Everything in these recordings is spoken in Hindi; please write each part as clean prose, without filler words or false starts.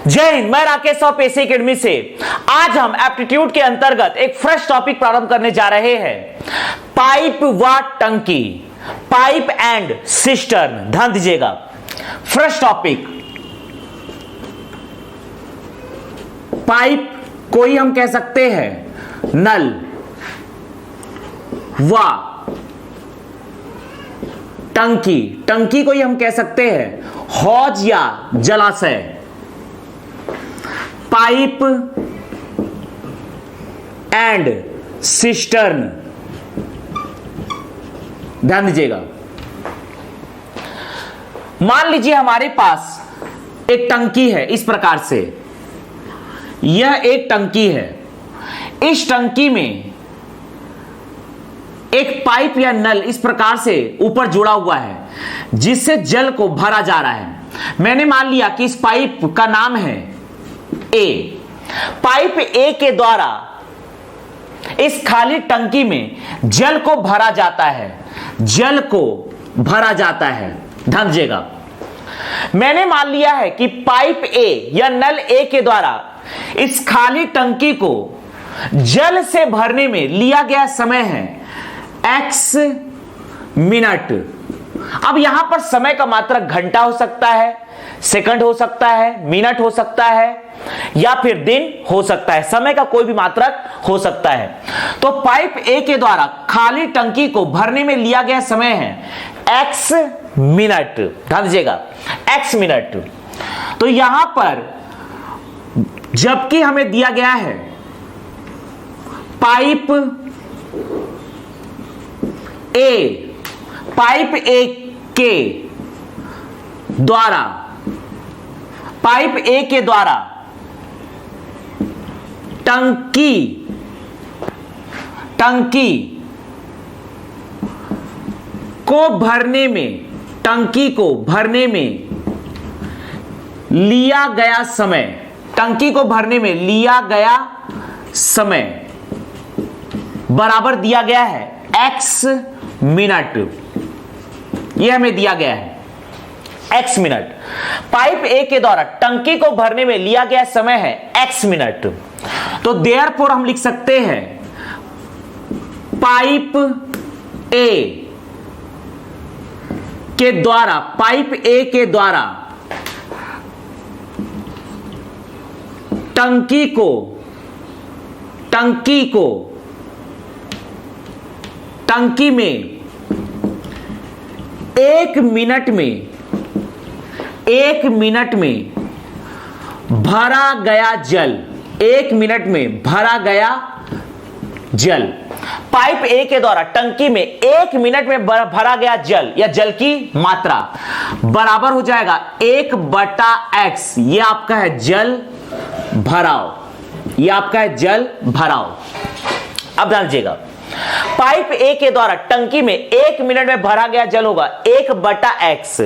जय हिंद। मैं राकेश साहू पेशी एकेडमी से आज हम एप्टीट्यूड के अंतर्गत एक फ्रेश टॉपिक प्रारंभ करने जा रहे हैं। पाइप व टंकी, पाइप एंड सिस्टर्न। ध्यान दीजिएगा, फ्रेश टॉपिक। पाइप को ही हम कह सकते हैं नल, व टंकी, टंकी को ही हम कह सकते हैं हौज या जलाशय। Pipe and cistern. ध्यान दीजिएगा, मान लीजिए हमारे पास एक टंकी है इस प्रकार से। यह एक टंकी है। इस टंकी में एक पाइप या नल इस प्रकार से ऊपर जुड़ा हुआ है जिससे जल को भरा जा रहा है। मैंने मान लिया कि इस पाइप का नाम है ए। पाइप ए के द्वारा इस खाली टंकी में जल को भरा जाता है, जल को भरा जाता है। ध्यान दीजिएगा, मैंने मान लिया है कि पाइप ए या नल ए के द्वारा इस खाली टंकी को जल से भरने में लिया गया समय है x मिनट। अब यहां पर समय का मात्रक घंटा हो सकता है, सेकंड हो सकता है, मिनट हो सकता है या फिर दिन हो सकता है। समय का कोई भी मात्रक हो सकता है। तो पाइप ए के द्वारा खाली टंकी को भरने में लिया गया समय है x मिनट। ध्यान दीजिएगा, x मिनट। तो यहां पर जबकि हमें दिया गया है पाइप ए के द्वारा, पाइप ए के द्वारा टंकी को भरने में, टंकी को भरने में लिया गया समय, टंकी को भरने में लिया गया समय बराबर दिया गया है x मिनट। यह हमें दिया गया है x मिनट। पाइप ए के द्वारा टंकी को भरने में लिया गया समय है x मिनट। तो देयरफॉर हम लिख सकते हैं पाइप ए के द्वारा, पाइप ए के द्वारा टंकी में एक मिनट में भरा गया जल, एक मिनट में भरा गया जल। पाइप ए के द्वारा टंकी में एक मिनट में भरा गया जल या जल की मात्रा बराबर हो जाएगा 1/x। ये आपका है जल भराव, ये आपका है जल भराव। अब ध्यान दीजिएगा, पाइप ए के द्वारा टंकी में एक मिनट में भरा गया जल होगा 1/x।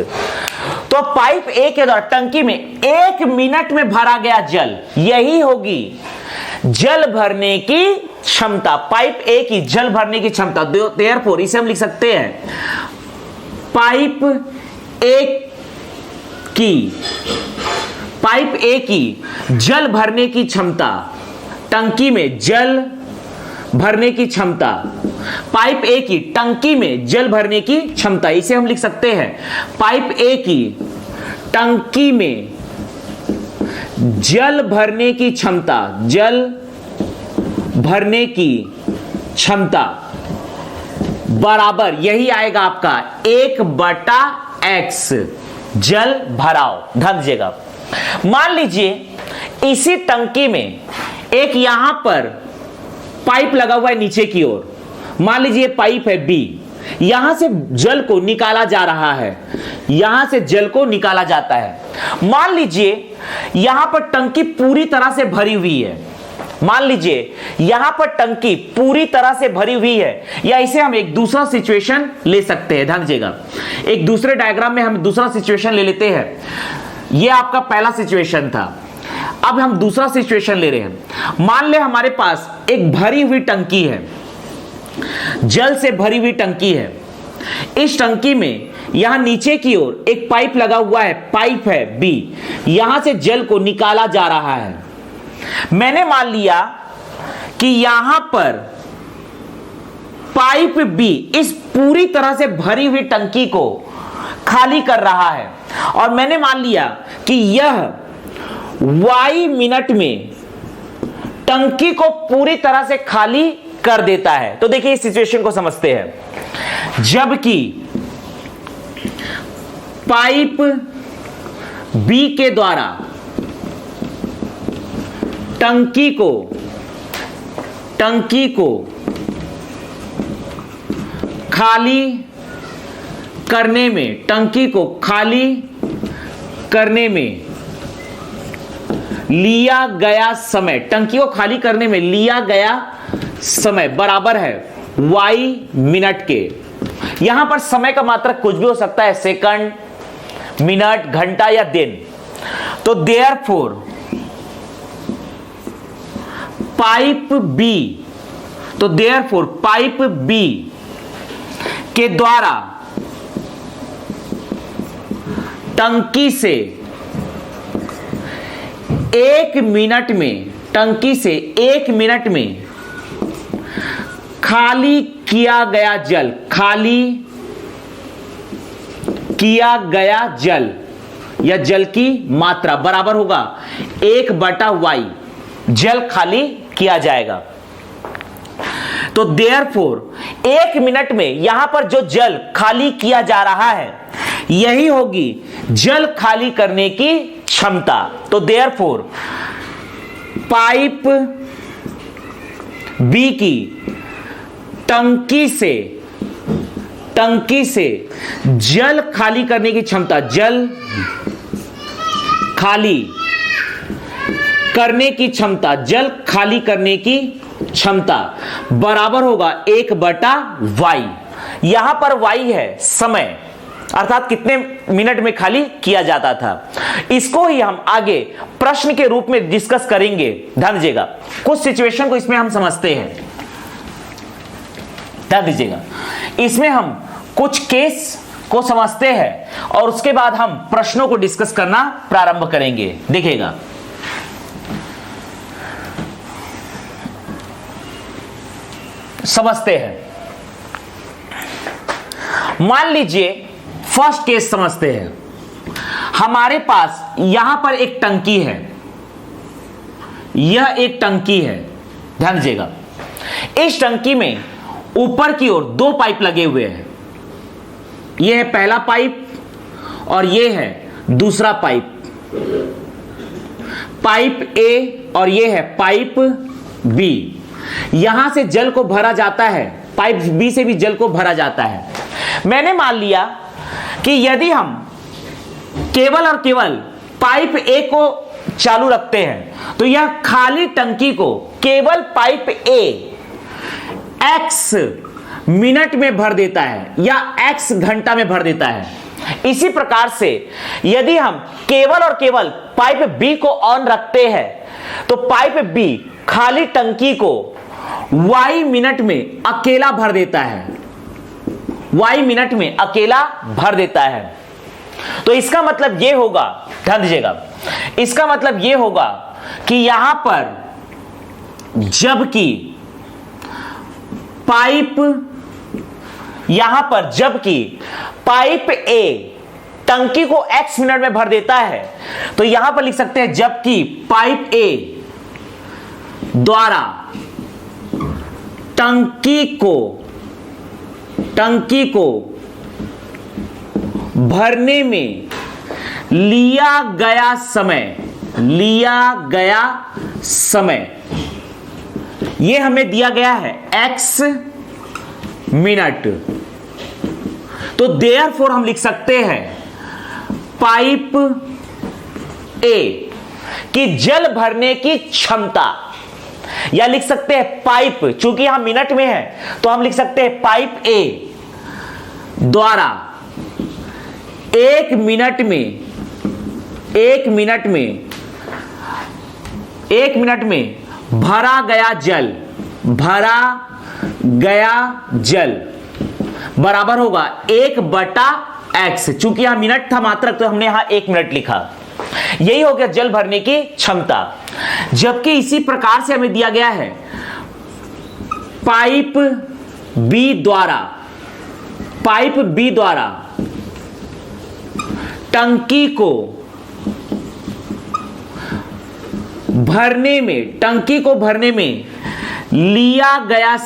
तो पाइप ए के द्वारा टंकी में एक मिनट में भरा गया जल, यही होगी जल भरने की क्षमता, पाइप ए की जल भरने की क्षमता। देयरफॉर इसे हम लिख सकते हैं पाइप ए की जल भरने की क्षमता, टंकी में जल भरने की क्षमता, पाइप ए की टंकी में जल भरने की क्षमता। इसे हम लिख सकते हैं पाइप ए की टंकी में जल भरने की क्षमता, जल भरने की क्षमता बराबर यही आएगा आपका 1/x जल भराव। ध्यान दीजिएगा, मान लीजिए इसी टंकी में एक यहां पर पाइप लगा हुआ है नीचे की ओर। मान लीजिए पाइप है बी, यहां से जल को निकाला जा रहा है, यहां से जल को निकाला जाता है। मान लीजिए यहां पर टंकी पूरी तरह से भरी हुई है, मान लीजिए यहां पर टंकी पूरी तरह से भरी हुई है, या इसे हम एक दूसरा सिचुएशन ले सकते हैं। ध्यान दीजिएगा, एक दूसरे डायग्राम में हम दूसरा सिचुएशन ले लेते हैं। यह आपका पहला सिचुएशन था, अब हम दूसरा सिचुएशन ले रहे हैं। मान ले हमारे पास एक भरी हुई टंकी है, जल से भरी हुई टंकी है। इस टंकी में यहां नीचे की ओर एक पाइप लगा हुआ है, पाइप है बी, यहां से जल को निकाला जा रहा है। मैंने मान लिया कि यहां पर पाइप बी इस पूरी तरह से भरी हुई टंकी को खाली कर रहा है, और मैंने मान लिया कि यह y मिनट में टंकी को पूरी तरह से खाली कर देता है। तो देखिए इस सिचुएशन को समझते हैं। जबकि पाइप बी के द्वारा टंकी को खाली करने में, टंकी को खाली करने में लिया गया समय, टंकी को खाली करने में लिया गया समय बराबर है y मिनट के। यहां पर समय का मात्रक कुछ भी हो सकता है, सेकंड, मिनट, घंटा या दिन। तो देयरफॉर पाइप बी, तो देयरफॉर पाइप बी के द्वारा टंकी से 1 मिनट में, टंकी से 1 मिनट में खाली किया गया जल, खाली किया गया जल या जल की मात्रा बराबर होगा 1/y, जल खाली किया जाएगा। तो देयरफॉर 1 मिनट में यहां पर जो जल खाली किया जा रहा है यही होगी जल खाली करने की क्षमता। तो देयरफॉर पाइप बी की टंकी से जल खाली करने की क्षमता, जल खाली करने की क्षमता, जल खाली करने की क्षमता बराबर होगा 1/y। यहां पर y है समय, अर्थात कितने मिनट में खाली किया जाता था। इसको ही हम आगे प्रश्न के रूप में डिस्कस करेंगे। ध्यान दीजिएगा, कुछ सिचुएशन को इसमें हम समझते हैं। ध्यान दीजिएगा, इसमें हम कुछ केस को समझते हैं और उसके बाद हम प्रश्नों को डिस्कस करना प्रारंभ करेंगे। देखिएगा, समझते हैं। मान लीजिए फर्स्ट केस समझते हैं। हमारे पास यहां पर एक टंकी है, यह एक टंकी है। ध्यान दीजिएगा, इस टंकी में ऊपर की ओर 2 पाइप लगे हुए हैं। यह है पहला पाइप और यह है दूसरा पाइप, पाइप ए, और यह है पाइप बी। यहां से जल को भरा जाता है, पाइप बी से भी जल को भरा जाता है। मैंने मान लिया कि यदि हम केवल और केवल पाइप ए को चालू रखते हैं तो यह खाली टंकी को केवल पाइप ए x मिनट में भर देता है या x घंटा में भर देता है। इसी प्रकार से यदि हम केवल और केवल पाइप बी को ऑन रखते हैं तो पाइप बी खाली टंकी को y मिनट में अकेला भर देता है, y मिनट में अकेला भर देता है। तो इसका मतलब यह होगा, ध्यान दीजिएगा, इसका मतलब यह होगा कि यहां पर जबकि पाइप ए टंकी को x मिनट में भर देता है, तो यहां पर लिख सकते हैं जबकि पाइप ए द्वारा टंकी को भरने में लिया गया समय यह हमें दिया गया है x मिनट। तो देयरफॉर हम लिख सकते हैं पाइप ए की जल भरने की क्षमता, या लिख सकते हैं पाइप, चूंकि यहां मिनट में है तो हम लिख सकते हैं पाइप ए द्वारा 1 मिनट में भरा गया जल बराबर होगा 1/x x, चूंकि यहां मिनट था मात्रक तो हमने यहां 1 मिनट लिखा। यही हो गया जल भरने की क्षमता। जबकि इसी प्रकार से हमें दिया गया है पाइप बी द्वारा टंकी को भरने में लिया गया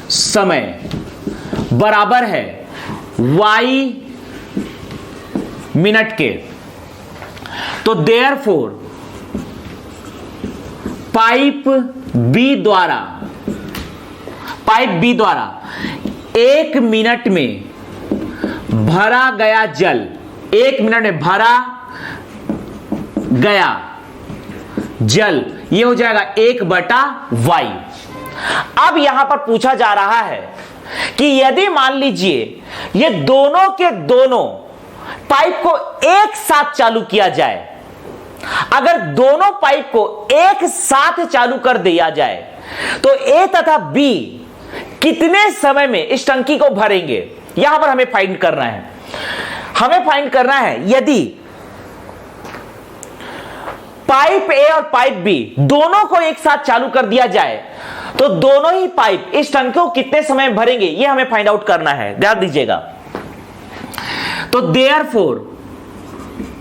समय बराबर है y मिनट के। तो देयरफॉर पाइप बी द्वारा 1 मिनट में भरा गया जल, 1 मिनट में भरा गया जल, ये हो जाएगा 1/y। अब यहां पर पूछा जा रहा है कि यदि मान लीजिए ये दोनों के दोनों पाइप को एक साथ चालू किया जाए, अगर दोनों पाइप को एक साथ चालू कर दिया जाए तो ए तथा बी कितने समय में इस टंकी को भरेंगे, यहां पर हमें फाइंड करना है। यदि पाइप ए और पाइप बी दोनों को एक साथ चालू कर दिया जाए तो दोनों ही पाइप इस टंकी को कितने समय में भरेंगे, यह हमें फाइंड आउट करना है। ध्यान दीजिएगा। तो therefore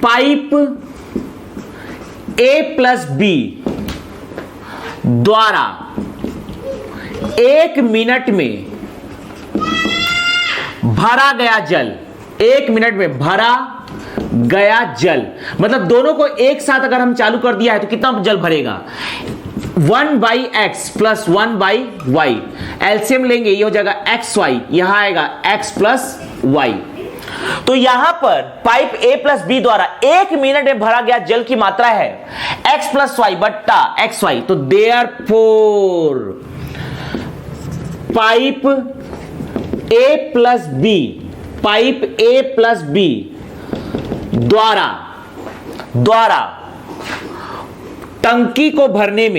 pipe A plus B द्वारा 1 मिनट में भरा गया जल, 1 मिनट में भरा गया जल, मतलब दोनों को एक साथ अगर हम चालू कर दिया है तो कितना जल भरेगा, 1/x प्लस 1/y। एलसीएम लेंगे, ये हो जाएगा xy, यहां आएगा x प्लस y। तो यहां पर पाइप ए प्लस बी द्वारा 1 मिनट में भरा गया जल की मात्रा है x प्लस वाई बट्टा xy। तो therefore pipe A plus B द्वारा टंकी को भरने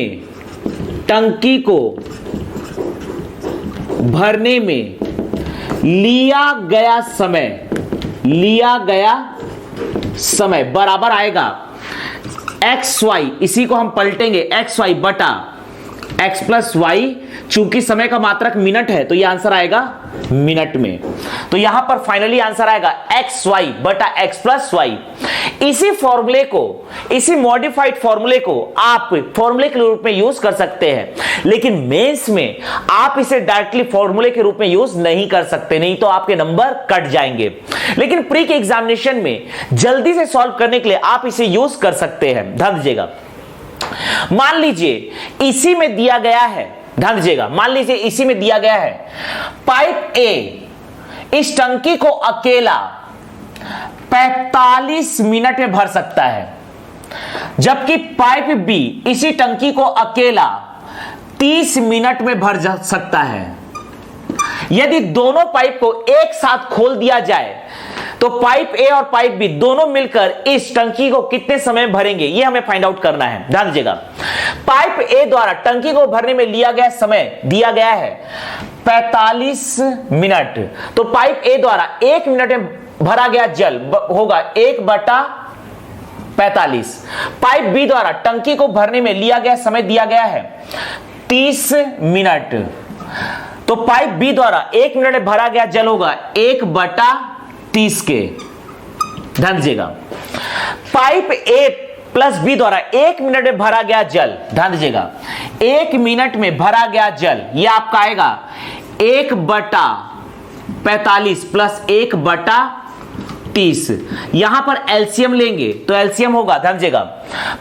में लिया गया समय बराबर आएगा xy, इसी को हम पलटेंगे xy बटा x प्लस वाई। चूंकि समय का मात्रक मिनट है तो यह आंसर आएगा मिनट में। तो यहां पर फाइनली आंसर आएगा xy बटा x प्लस वाई। इसी मॉडिफाइड फॉर्मूले को आप फॉर्मूले के रूप में यूज कर सकते हैं, लेकिन मेंस में आप इसे डायरेक्टली फॉर्मूले के रूप में यूज नहीं कर सकते, नहीं तो आपके नंबर कट जाएंगे। लेकिन प्री के एग्जामिनेशन में जल्दी से सॉल्व करने के लिए आप इसे यूज कर सकते हैं। ध्यान दीजिएगा। मान लीजिए इसी में दिया गया है, पाइप ए इस टंकी को अकेला 45 मिनट में भर सकता है, जबकि पाइप बी इसी टंकी को अकेला 30 मिनट में भर सकता है। यदि दोनों पाइप को एक साथ खोल दिया जाए तो पाइप ए और पाइप बी दोनों मिलकर इस टंकी को कितने समय में भरेंगे, यह हमें फाइंड आउट करना है। ध्यान दीजिएगा। पाइप ए द्वारा टंकी को भरने में लिया गया समय दिया गया है 45 मिनट। तो पाइप ए द्वारा 1 मिनट में भरा गया जल होगा 1/45। पाइप बी द्वारा टंकी को भरने में लिया गया समय दिया गया है 30 मिनट। तो पाइप बी द्वारा 1 मिनट में भरा गया जल होगा 1/30 के। ध्यान दीजिएगा। पाइप ए प्लस बी द्वारा 1 मिनट में भरा गया जल, ध्यान दीजिएगा, 1 मिनट में भरा गया जल यह आपका आएगा 1/45 प्लस 1/30। यहां पर एलसीएम लेंगे तो एलसीएम होगा, ध्यान दीजिएगा,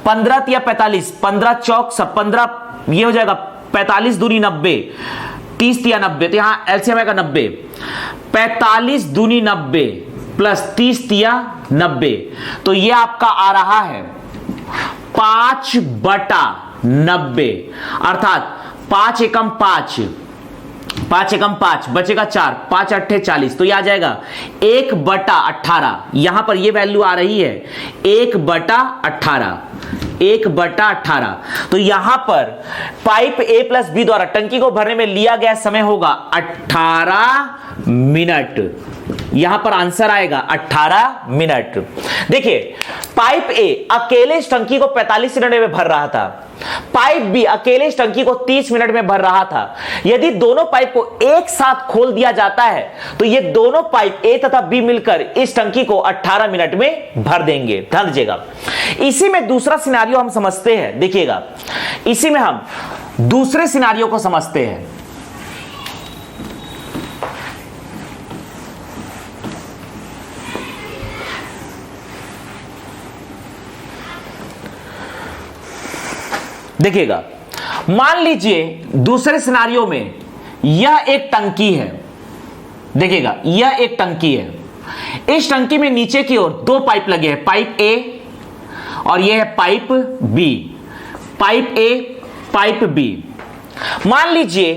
15 या 45, 15 चौक 15, ये हो जाएगा 45 दूनी 90, 30 या 90, तो यहां एलसीएम आएगा 90। 45 दूनी 90 प्लस 30 या 90, तो ये आपका आ रहा है 5/90, अर्थात 5 एकम 5, 5 एकम 5 बचेगा 4, 5 अट्ठे 40, तो यह आ जाएगा 1/18। यहां पर यह वैल्यू आ रही है 1/18। 1/18। तो यहां पर पाइप ए प्लस बी द्वारा टंकी को भरने में लिया गया समय होगा 18 मिनट। यहां पर आंसर आएगा 18 मिनट। देखिए, पाइप ए अकेले इस टंकी को 45 मिनट में भर रहा था, पाइप बी अकेले इस टंकी को 30 मिनट में भर रहा था। यदि दोनों पाइप को एक साथ खोल दिया जाता है तो ये दोनों पाइप ए तथा बी मिलकर इस टंकी को 18 मिनट में भर देंगे। ध्यान दीजिएगा, इसी में दूसरा सिनारियो हम समझते हैं। देखिएगा, इसी में हम दूसरे सिनारियो को समझते हैं। देखिएगा, मान लीजिए दूसरे सिनारियो में यह एक टंकी है। देखिएगा, यह एक टंकी है। इस टंकी में नीचे की ओर दो पाइप लगे हैं, पाइप ए और यह है pipe B. Pipe A, pipe B. मान लीजिए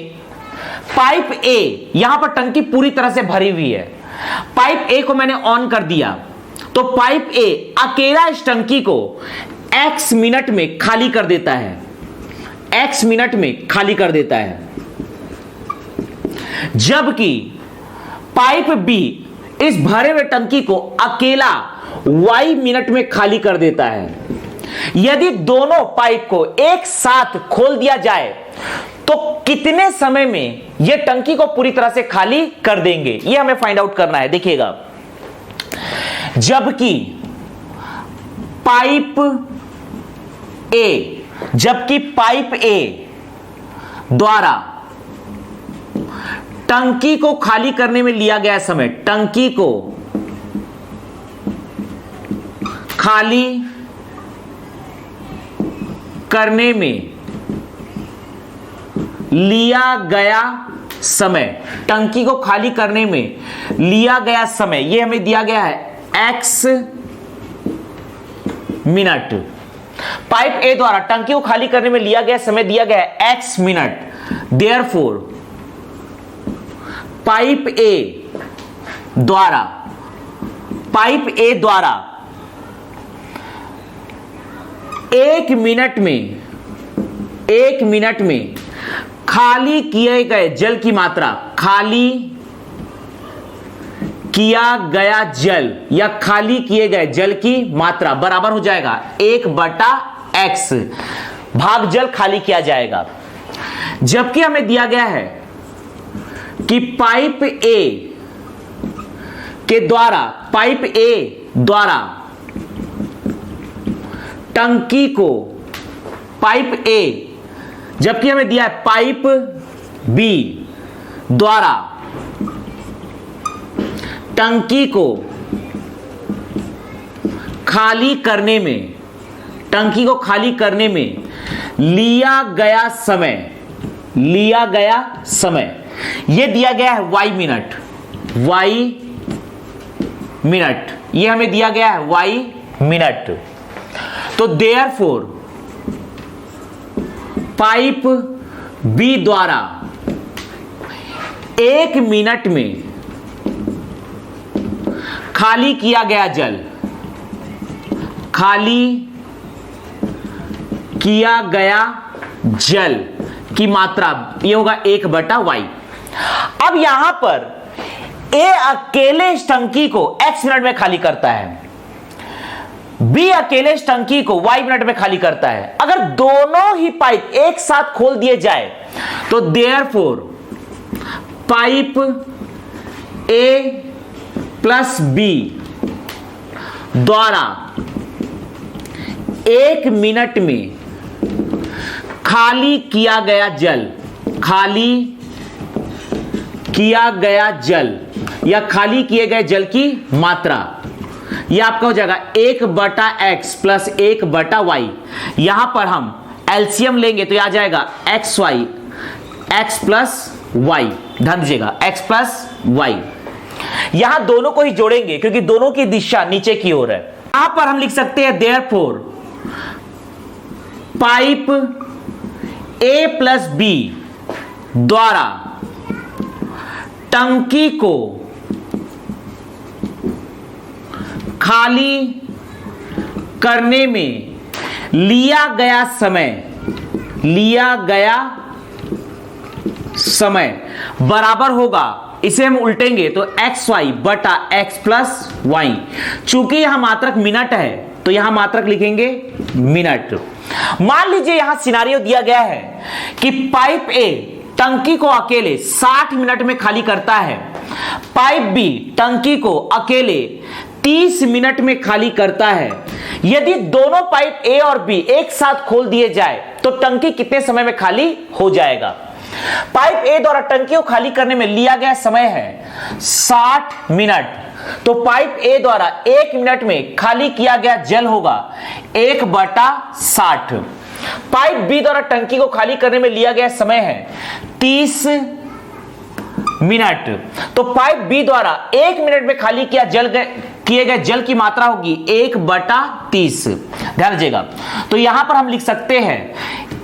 पाइप ए, यहां पर टंकी पूरी तरह से भरी हुई है। पाइप ए को मैंने ऑन कर दिया तो पाइप ए अकेला इस टंकी को x मिनट में खाली कर देता है, x मिनट में खाली कर देता है। जबकि पाइप बी इस भरे हुए टंकी को अकेला y मिनट में खाली कर देता है। यदि दोनों पाइप को एक साथ खोल दिया जाए तो कितने समय में यह टंकी को पूरी तरह से खाली कर देंगे, यह हमें फाइंड आउट करना है। देखिएगा, जबकि पाइप ए द्वारा टंकी को खाली करने में लिया गया समय, टंकी को खाली करने में लिया गया समय, टंकी को खाली करने में लिया गया समय, यह हमें दिया गया है x मिनट। पाइप ए द्वारा टंकी को खाली करने में लिया गया समय दिया गया है x मिनट। देयरफॉर पाइप ए द्वारा 1 मिनट में खाली किए गए जल की मात्रा, खाली किया गया जल या खाली किए गए जल की मात्रा बराबर हो जाएगा 1/x, भाग जल खाली किया जाएगा। जबकि हमें दिया गया है कि पाइप ए द्वारा टंकी को, पाइप ए, जबकि हमें दिया है पाइप बी द्वारा टंकी को खाली करने में लिया गया समय, यह दिया गया है y मिनट, यह हमें दिया गया है y मिनट। तो देयरफॉर पाइप बी द्वारा 1 मिनट में खाली किया गया जल, खाली किया गया जल की मात्रा यह होगा 1/y। अब यहां पर ए अकेले इस टंकी को x मिनट में खाली करता है, बी अकेले इस टंकी को y मिनट में खाली करता है। अगर दोनों ही पाइप एक साथ खोल दिए जाए तो therefore pipe A plus B द्वारा 1 मिनट में खाली किया गया जल या खाली किए गए जल की मात्रा, यह आपका हो जाएगा 1/x प्लस 1/y। यहां पर हम एलसीएम लेंगे तो यह आ जाएगा x प्लस y। ध्यान दीजिएगा, x प्लस y। यहां दोनों को ही जोड़ेंगे क्योंकि दोनों की दिशा नीचे की ओर है। यहां पर हम लिख सकते हैं therefore pipe A plus B द्वारा टंकी को खाली करने में लिया गया समय बराबर होगा, इसे हम उल्टेंगे तो xy बटा x प्लस वाई। चूंकि यहां मात्रक मिनट है तो यहां मात्रक लिखेंगे मिनट। मान लीजिए यहां सिनारियो दिया गया है कि पाइप ए टंकी को अकेले 60 मिनट में खाली करता है, पाइप बी टंकी को अकेले 30 मिनट में खाली करता है। यदि दोनों पाइप ए और बी एक साथ खोल दिए जाए तो टंकी कितने समय में खाली हो जाएगा? पाइप ए द्वारा टंकी को खाली करने में लिया गया समय है 60 मिनट, तो पाइप ए द्वारा 1 मिनट में खाली किया गया जल होगा 1/60। पाइप बी द्वारा टंकी को खाली करने में लिया गया समय है 30 मिनट, तो पाइप बी द्वारा 1 मिनट में खाली किए गए जल की मात्रा होगी 1/30। ध्यान दीजिएगा, तो यहां पर हम लिख सकते हैं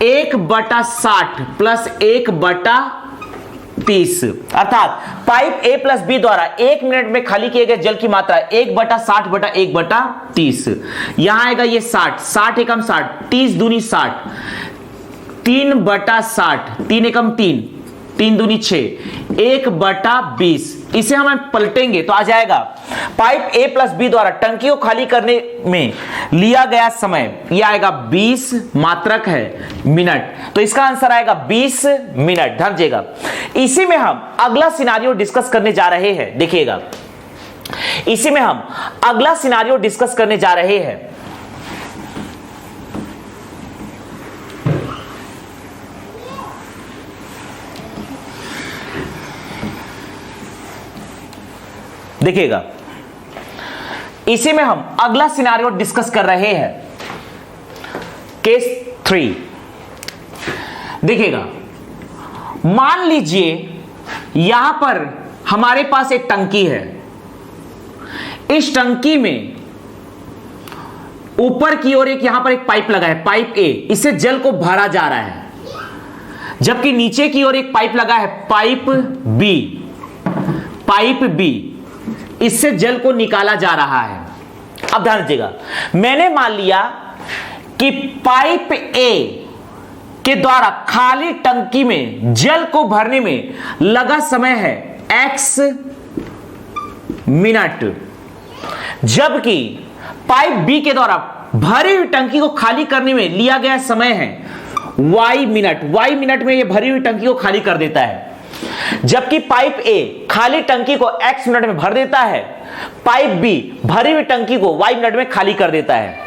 1/60 प्लस 1/30, अर्थात पाइप ए प्लस बी द्वारा 1 मिनट में खाली किए गए जल की मात्रा 1/60 बटा 1/30। यहां आएगा ये 60, 60 एकम 60, 30 दूनी 60, 3/60, 3 एकम 3, 3 दूनी 6, 1/20। इसे हम पलटेंगे तो आ जाएगा पाइप ए प्लस बी द्वारा टंकी को खाली करने में लिया गया समय, यह आएगा 20 मात्रक है मिनट, तो इसका आंसर आएगा 20 मिनट। ध्यान दीजिएगा, इसी में हम अगला सिनारियो डिस्कस करने जा रहे हैं। देखिएगा, इसी में हम अगला सिनारियो डिस्कस करने जा रहे हैं। देखिएगा, इसी में हम अगला सिनारियो डिस्कस कर रहे हैं, केस 3। देखिएगा, मान लीजिए यहां पर हमारे पास एक टंकी है, इस टंकी में ऊपर की ओर एक यहां पर एक पाइप लगा है, पाइप ए, इससे जल को भरा जा रहा है, जबकि नीचे की ओर एक पाइप लगा है, पाइप बी, इससे जल को निकाला जा रहा है। अब ध्यान दीजिएगा, मैंने मान लिया कि पाइप ए के द्वारा खाली टंकी में जल को भरने में लगा समय है x मिनट, जबकि पाइप बी के द्वारा भरी हुई टंकी को खाली करने में लिया गया समय है y मिनट में यह भरी हुई टंकी को खाली कर देता है, जबकि पाइप ए खाली टंकी को x मिनट में भर देता है, पाइप बी भरी हुई टंकी को y मिनट में खाली कर देता है।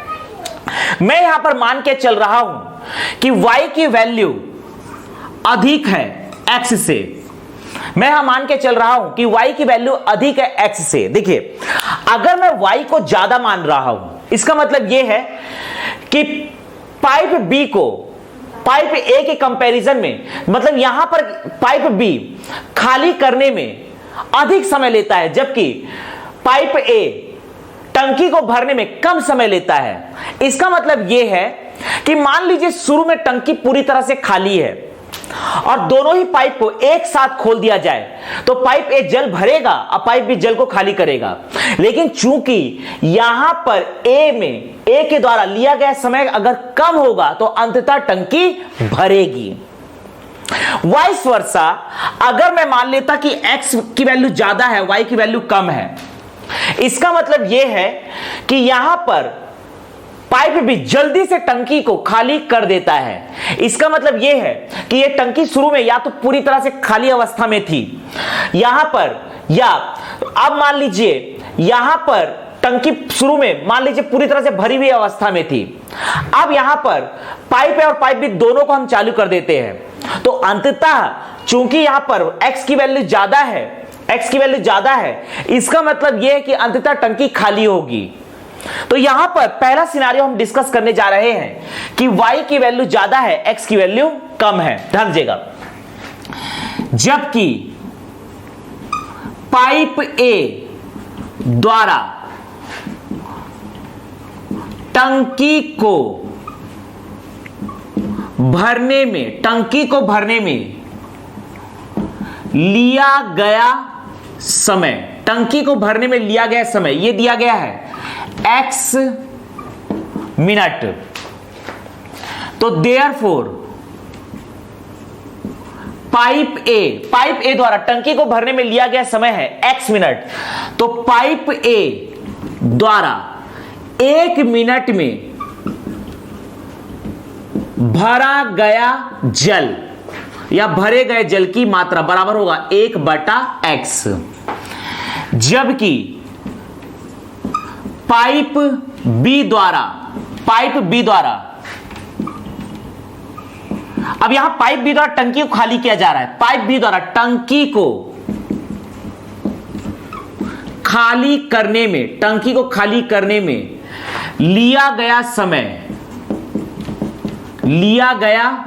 मैं यहां पर मान के चल रहा हूं कि y की वैल्यू अधिक है x से, मैं यहां मान के चल रहा हूं कि y की वैल्यू अधिक है x से। देखिए, अगर मैं y को ज्यादा मान रहा हूं, इसका मतलब यह है कि पाइप बी को पाइप ए के कंपैरिजन में, मतलब यहां पर पाइप बी खाली करने में अधिक समय लेता है, जबकि पाइप ए टंकी को भरने में कम समय लेता है। इसका मतलब यह है कि मान लीजिए शुरू में टंकी पूरी तरह से खाली है और दोनों ही पाइप को एक साथ खोल दिया जाए तो पाइप ए जल भरेगा और पाइप बी जल को खाली करेगा, लेकिन चूंकि यहां पर ए के द्वारा लिया गया समय अगर कम होगा तो अंततः टंकी भरेगी। वाइस वर्सा, अगर मैं मान लेता कि x की वैल्यू ज्यादा है, y की वैल्यू कम है, इसका मतलब यह है कि यहां पर पाइप भी जल्दी से टंकी को खाली कर देता है। इसका मतलब यह है कि यह टंकी शुरू में या तो पूरी तरह से खाली अवस्था में थी यहां पर, या अब मान लीजिए यहां पर टंकी शुरू में मान लीजिए पूरी तरह से भरी हुई अवस्था में थी। अब यहां पर पाइप है और पाइप भी दोनों को हम चालू कर देते हैं, तो अंततः चूंकि यहां पर x की वैल्यू ज्यादा है, इसका मतलब यह है कि अंततः टंकी खाली होगी। तो यहां पर पहला सिनारियो हम डिस्कस करने जा रहे हैं कि y की वैल्यू ज्यादा है, x की वैल्यू कम है। ध्यान दीजिएगा, जबकि पाइप ए द्वारा टंकी को भरने में लिया गया समय, यह दिया गया है x मिनट। तो देयरफॉर पाइप ए द्वारा टंकी को भरने में लिया गया समय है x मिनट। तो पाइप ए द्वारा 1 मिनट में भरा गया जल या भरे गए जल की मात्रा बराबर होगा 1/x, जबकि पाइप बी द्वारा अब यहां पाइप बी द्वारा टंकी को खाली किया जा रहा है। पाइप बी द्वारा टंकी को खाली करने में लिया गया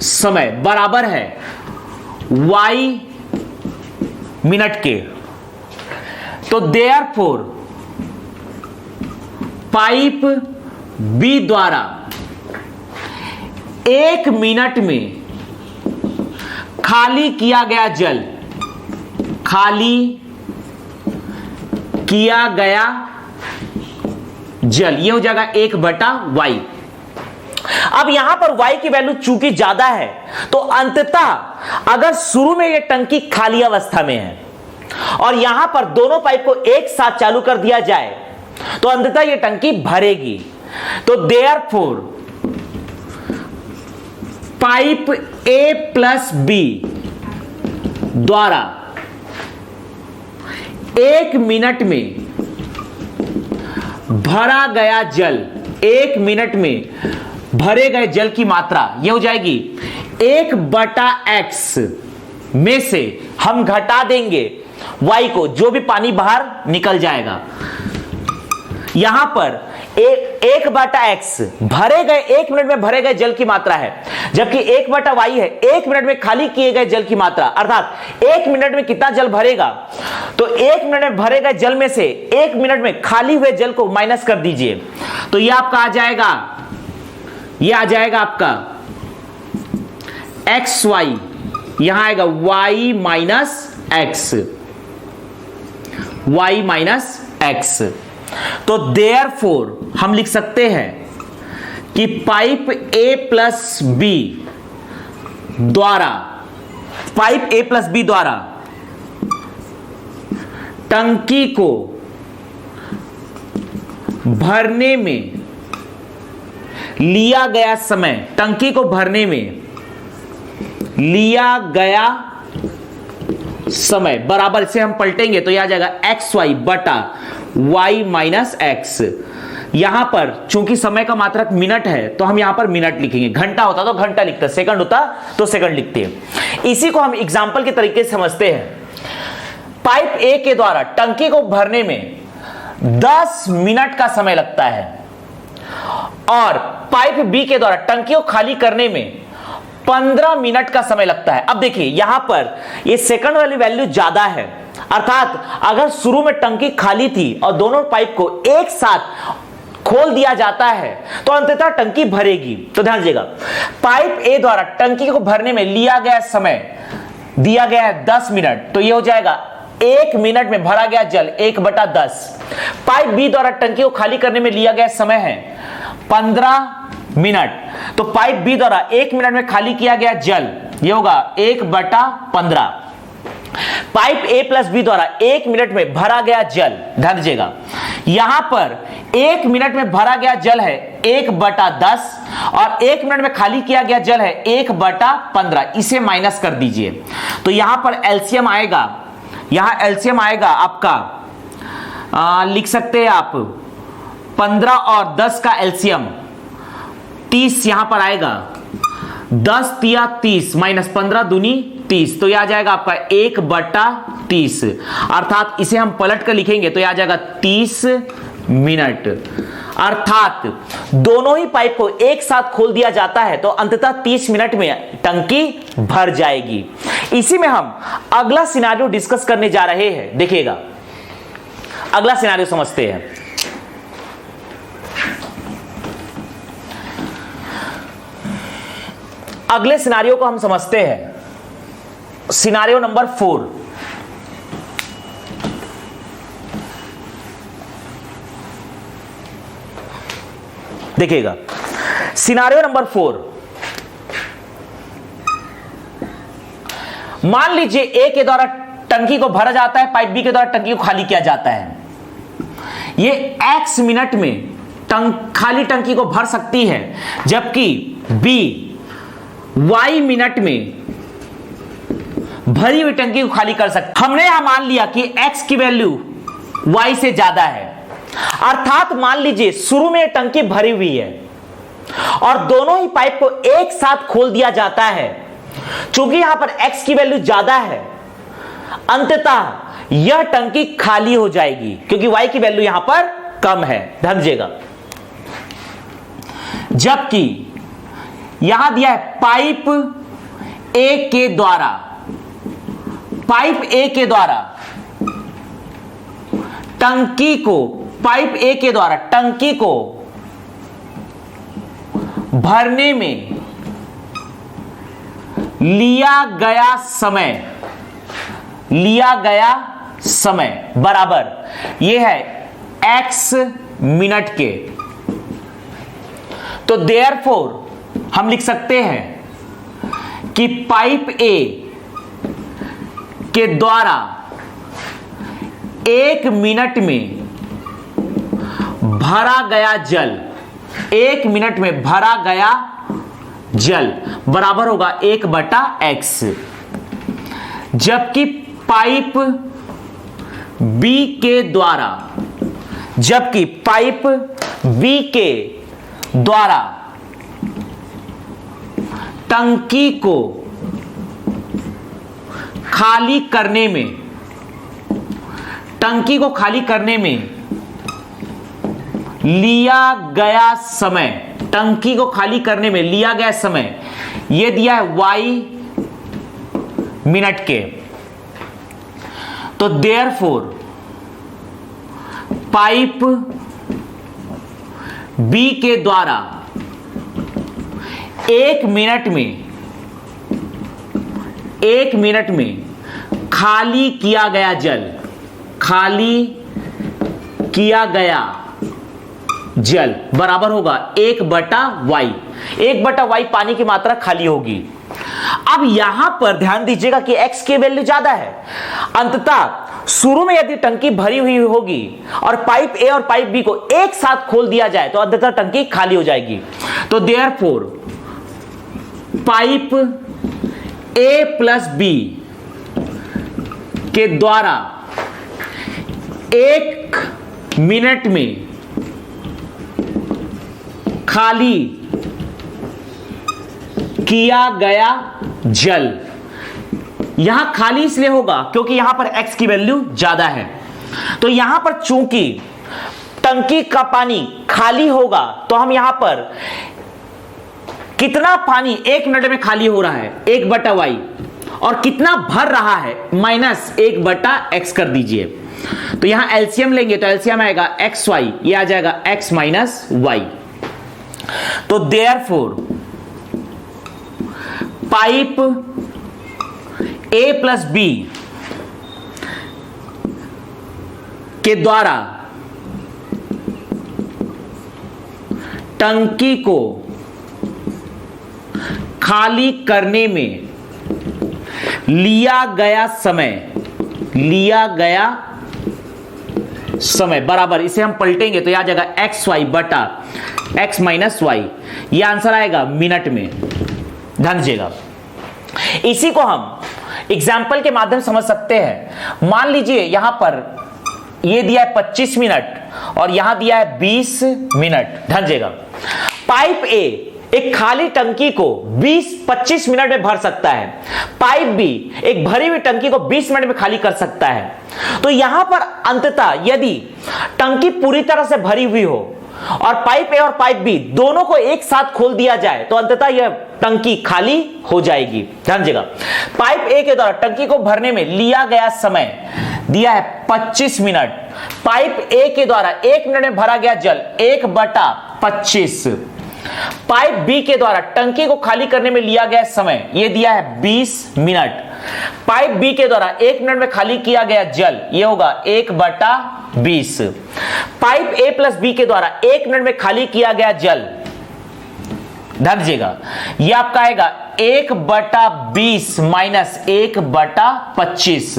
समय बराबर है y मिनट के। तो देयरफॉर पाइप बी द्वारा 1 मिनट में खाली किया गया जल ये हो जाएगा 1/y। अब यहां पर y की वैल्यू चूंकि ज्यादा है तो अंततः अगर शुरू में यह टंकी खाली अवस्था में है और यहां पर दोनों पाइप को एक साथ चालू कर दिया जाए तो अंततः यह टंकी भरेगी। तो therefore pipe A plus B द्वारा 1 मिनट में भरा गया जल, 1 मिनट में भरे गए जल की मात्रा यह हो जाएगी 1/x में से हम घटा देंगे y को, जो भी पानी बाहर निकल जाएगा। यहां पर 1/x भरे गए 1 मिनट में भरे गए जल की मात्रा है, जबकि 1/y है 1 मिनट में खाली किए गए जल की मात्रा, अर्थात 1 मिनट में कितना जल भरेगा। तो 1 मिनट में भरे गए जल में से 1 मिनट में खाली हुए जल को माइनस कर दीजिए। तो यह आपका आ जाएगा आपका xy, यहां आएगा y माइनस x। तो देयरफॉर हम लिख सकते हैं कि पाइप ए प्लस बी द्वारा टंकी को भरने में लिया गया समय, टंकी को भरने में लिया गया समय बराबर, इसे हम पलटेंगे तो यह आ जाएगा xy बटा y माइनस x। यहां पर चूंकि समय का मात्रक मिनट है तो हम यहां पर मिनट लिखेंगे, घंटा होता तो घंटा लिखते, सेकंड होता तो सेकंड लिखते हैं। इसी को हम एग्जाम्पल के तरीके से समझते हैं। पाइप ए के द्वारा टंकी को भरने में 10 मिनट का समय लगता है और पाइप बी के द्वारा टंकी को खाली करने में 15 मिनट का समय लगता है। अब देखिए यहां पर ये सेकंड वाली वैल्यू ज्यादा है, अर्थात अगर शुरू में टंकी खाली थी और दोनों पाइप को एक साथ खोल दिया जाता है तो अंततः टंकी भरेगी। तो ध्यान दीजिएगा, पाइप ए द्वारा टंकी को भरने में लिया गया समय दिया गया है 10 मिनट, तो यह हो जाएगा 1 मिनट में भरा गया जल 1/10। पाइप बी द्वारा टंकी को खाली करने में लिया गया समय है 15 मिनट, तो पाइप बी द्वारा 1 मिनट में खाली किया गया जल यह होगा 1/15। पाइप ए प्लस बी द्वारा 1 मिनट में भरा गया जल, ध्यान दीजिएगा यहां पर 1 मिनट में भरा गया जल है 1/10 और 1 मिनट में खाली किया गया जल है 1/15। इसे माइनस कर दीजिए तो यहां पर एलसीएम आएगा, आपका लिख सकते हैं आप 15 और 10 का एलसीएम 30 यहां पर आएगा, 10 तिया 30 माइनस 15 दूनी 30, तो यह आ जाएगा आपका 1/30, अर्थात इसे हम पलट कर लिखेंगे तो यह आ जाएगा 30 मिनट। अर्थात दोनों ही पाइप को एक साथ खोल दिया जाता है तो अंततः 30 मिनट में टंकी भर जाएगी। इसी में हम अगला सिनेरियो डिस्कस करने जा रहे हैं। देखिएगा अगला सिनेरियो समझते हैं। अगले सिनेरियो को हम समझते हैं, सिनेरियो नंबर 4। देखिएगा सिनारियो नंबर 4, मान लीजिए ए के द्वारा टंकी को भरा जाता है, पाइप बी के द्वारा टंकी को खाली किया जाता है। ये x मिनट में खाली टंकी को भर सकती है, जबकि बी y मिनट में भरी हुई टंकी को खाली कर सकती। हमने यहां मान लिया कि x की वैल्यू y से ज्यादा है, अर्थात मान लीजिए शुरू में टंकी भरी हुई है और दोनों ही पाइप को एक साथ खोल दिया जाता है। चूंकि यहां पर x की वैल्यू ज्यादा है, अंततः यह टंकी खाली हो जाएगी क्योंकि y की वैल्यू यहां पर कम है। ध्यान दीजिएगा, जबकि यहां दिया है पाइप ए के द्वारा टंकी को भरने में लिया गया समय बराबर यह है x मिनट के। तो देयरफॉर हम लिख सकते हैं कि पाइप ए के द्वारा 1 मिनट में भरा गया जल, 1 मिनट में भरा गया जल बराबर होगा 1/x, जबकि पाइप बी के द्वारा टंकी को खाली करने में लिया गया समय, यह दिया है y मिनट के। तो देयरफॉर पाइप बी के द्वारा 1 मिनट में खाली किया गया जल बराबर होगा 1/y। 1/y पानी की मात्रा खाली होगी। अब यहां पर ध्यान दीजिएगा कि x की वैल्यू ज्यादा है, अंततः शुरू में यदि टंकी भरी हुई होगी और पाइप ए और पाइप बी को एक साथ खोल दिया जाए तो अंततः टंकी खाली हो जाएगी। तो therefore pipe A plus B के द्वारा 1 मिनट में खाली किया गया जल, यहां खाली इसलिए होगा क्योंकि यहां पर x की वैल्यू ज्यादा है। तो यहां पर चूंकि टंकी का पानी खाली होगा तो हम यहां पर कितना पानी 1 मिनट में खाली हो रहा है 1/y, और कितना भर रहा है -1/x कर दीजिए। तो यहां एलसीएम लेंगे तो एलसीएम आएगा xy, ये आ जाएगा x - y। तो therefore pipe A plus B के द्वारा टंकी को खाली करने में लिया गया समय बराबर, इसे हम पलटेंगे तो यह आ जाएगा xy बटा x - y। यह आंसर आएगा मिनट में। ध्यान दीजिएगा, इसी को हम एग्जाम्पल के माध्यम से समझ सकते हैं। मान लीजिए यहां पर यह दिया है 25 मिनट और यहां दिया है 20 मिनट। ध्यान दीजिएगा, पाइप ए एक खाली टंकी को 20-25 मिनट में भर सकता है, पाइप बी एक भरी हुई टंकी को 20 मिनट में खाली कर सकता है। तो यहां पर अंततः यदि टंकी पूरी तरह से भरी हुई हो और पाइप ए और पाइप बी दोनों को एक साथ खोल दिया जाए तो अंततः यह टंकी खाली हो जाएगी। ध्यान दीजिएगा, पाइप ए के द्वारा टंकी को भरने में लिया गया समय दिया है 25 मिनट, पाइप ए के द्वारा 1 मिनट में भरा गया जल 1/25, पाइप बी के द्वारा टंकी को खाली करने में लिया गया समय यह दिया है 20 मिनट, पाइप बी के द्वारा 1 मिनट में खाली किया गया जल यह होगा 1/20, पाइप ए प्लस बी के द्वारा 1 मिनट में खाली किया गया जल ध्यान दीजिएगा, ये आपका आएगा 1/20 माइनस 1/25,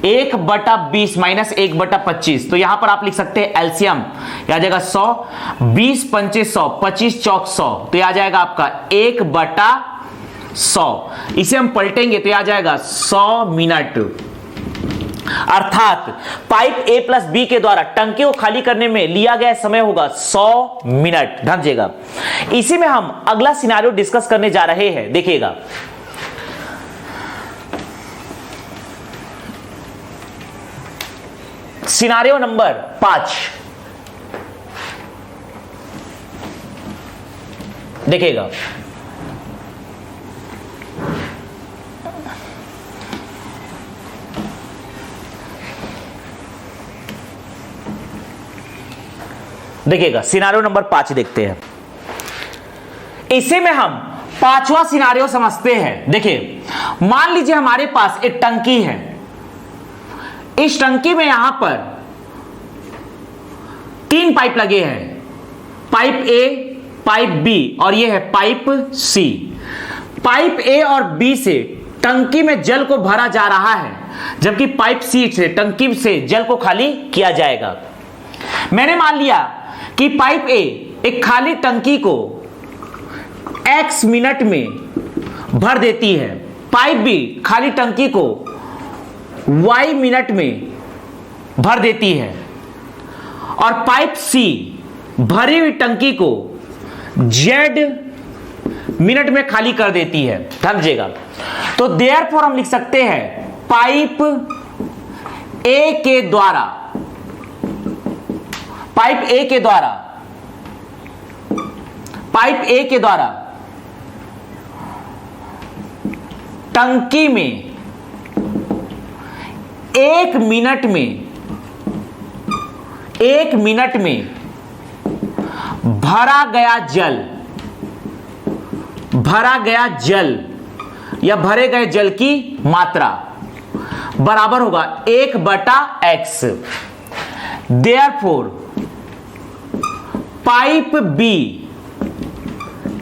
1/20 माइनस 1/25। तो यहां पर आप लिख सकते हैं एलसीएम, आ जाएगा 100, 20 पंचे 100, 25 चौक 100, तो यह आ जाएगा आपका 1/100। इसे हम पलटेंगे तो यह आ जाएगा 100 मिनट। अर्थात पाइप ए प्लस बी के द्वारा टंकी को खाली करने में लिया गया समय होगा 100 मिनट। ध्यान दीजिएगा, इसी में हम अगला सिनेरियो डिस्कस करने जा रहे हैं। देखिएगा, सिनेरियो नंबर 5 देखिएगा। देखिएगा, सिनेरियो नंबर 5 देखते हैं। इसे में हम पांचवा सिनेरियो समझते हैं। देखिए, मान लीजिए हमारे पास एक टंकी है, इस टंकी में यहां पर 3 पाइप लगे हैं, पाइप ए, पाइप बी और यह है पाइप सी। पाइप ए और बी से टंकी में जल को भरा जा रहा है, जबकि पाइप सी से टंकी से जल को खाली किया जाएगा। मैंने मान लिया कि पाइप ए एक खाली टंकी को x मिनट में भर देती है, पाइप बी खाली टंकी को y मिनट में भर देती है और पाइप सी भरी हुई टंकी को z मिनट में खाली कर देती है। ध्यान दीजिएगा, तो देयरफॉर हम लिख सकते हैं पाइप ए के द्वारा, पाइप ए के द्वारा, पाइप ए के द्वारा टंकी में 1 मिनट में, 1 मिनट में भरा गया जल, भरा गया जल या भरे गए जल की मात्रा बराबर होगा 1/x। देयरफॉर पाइप बी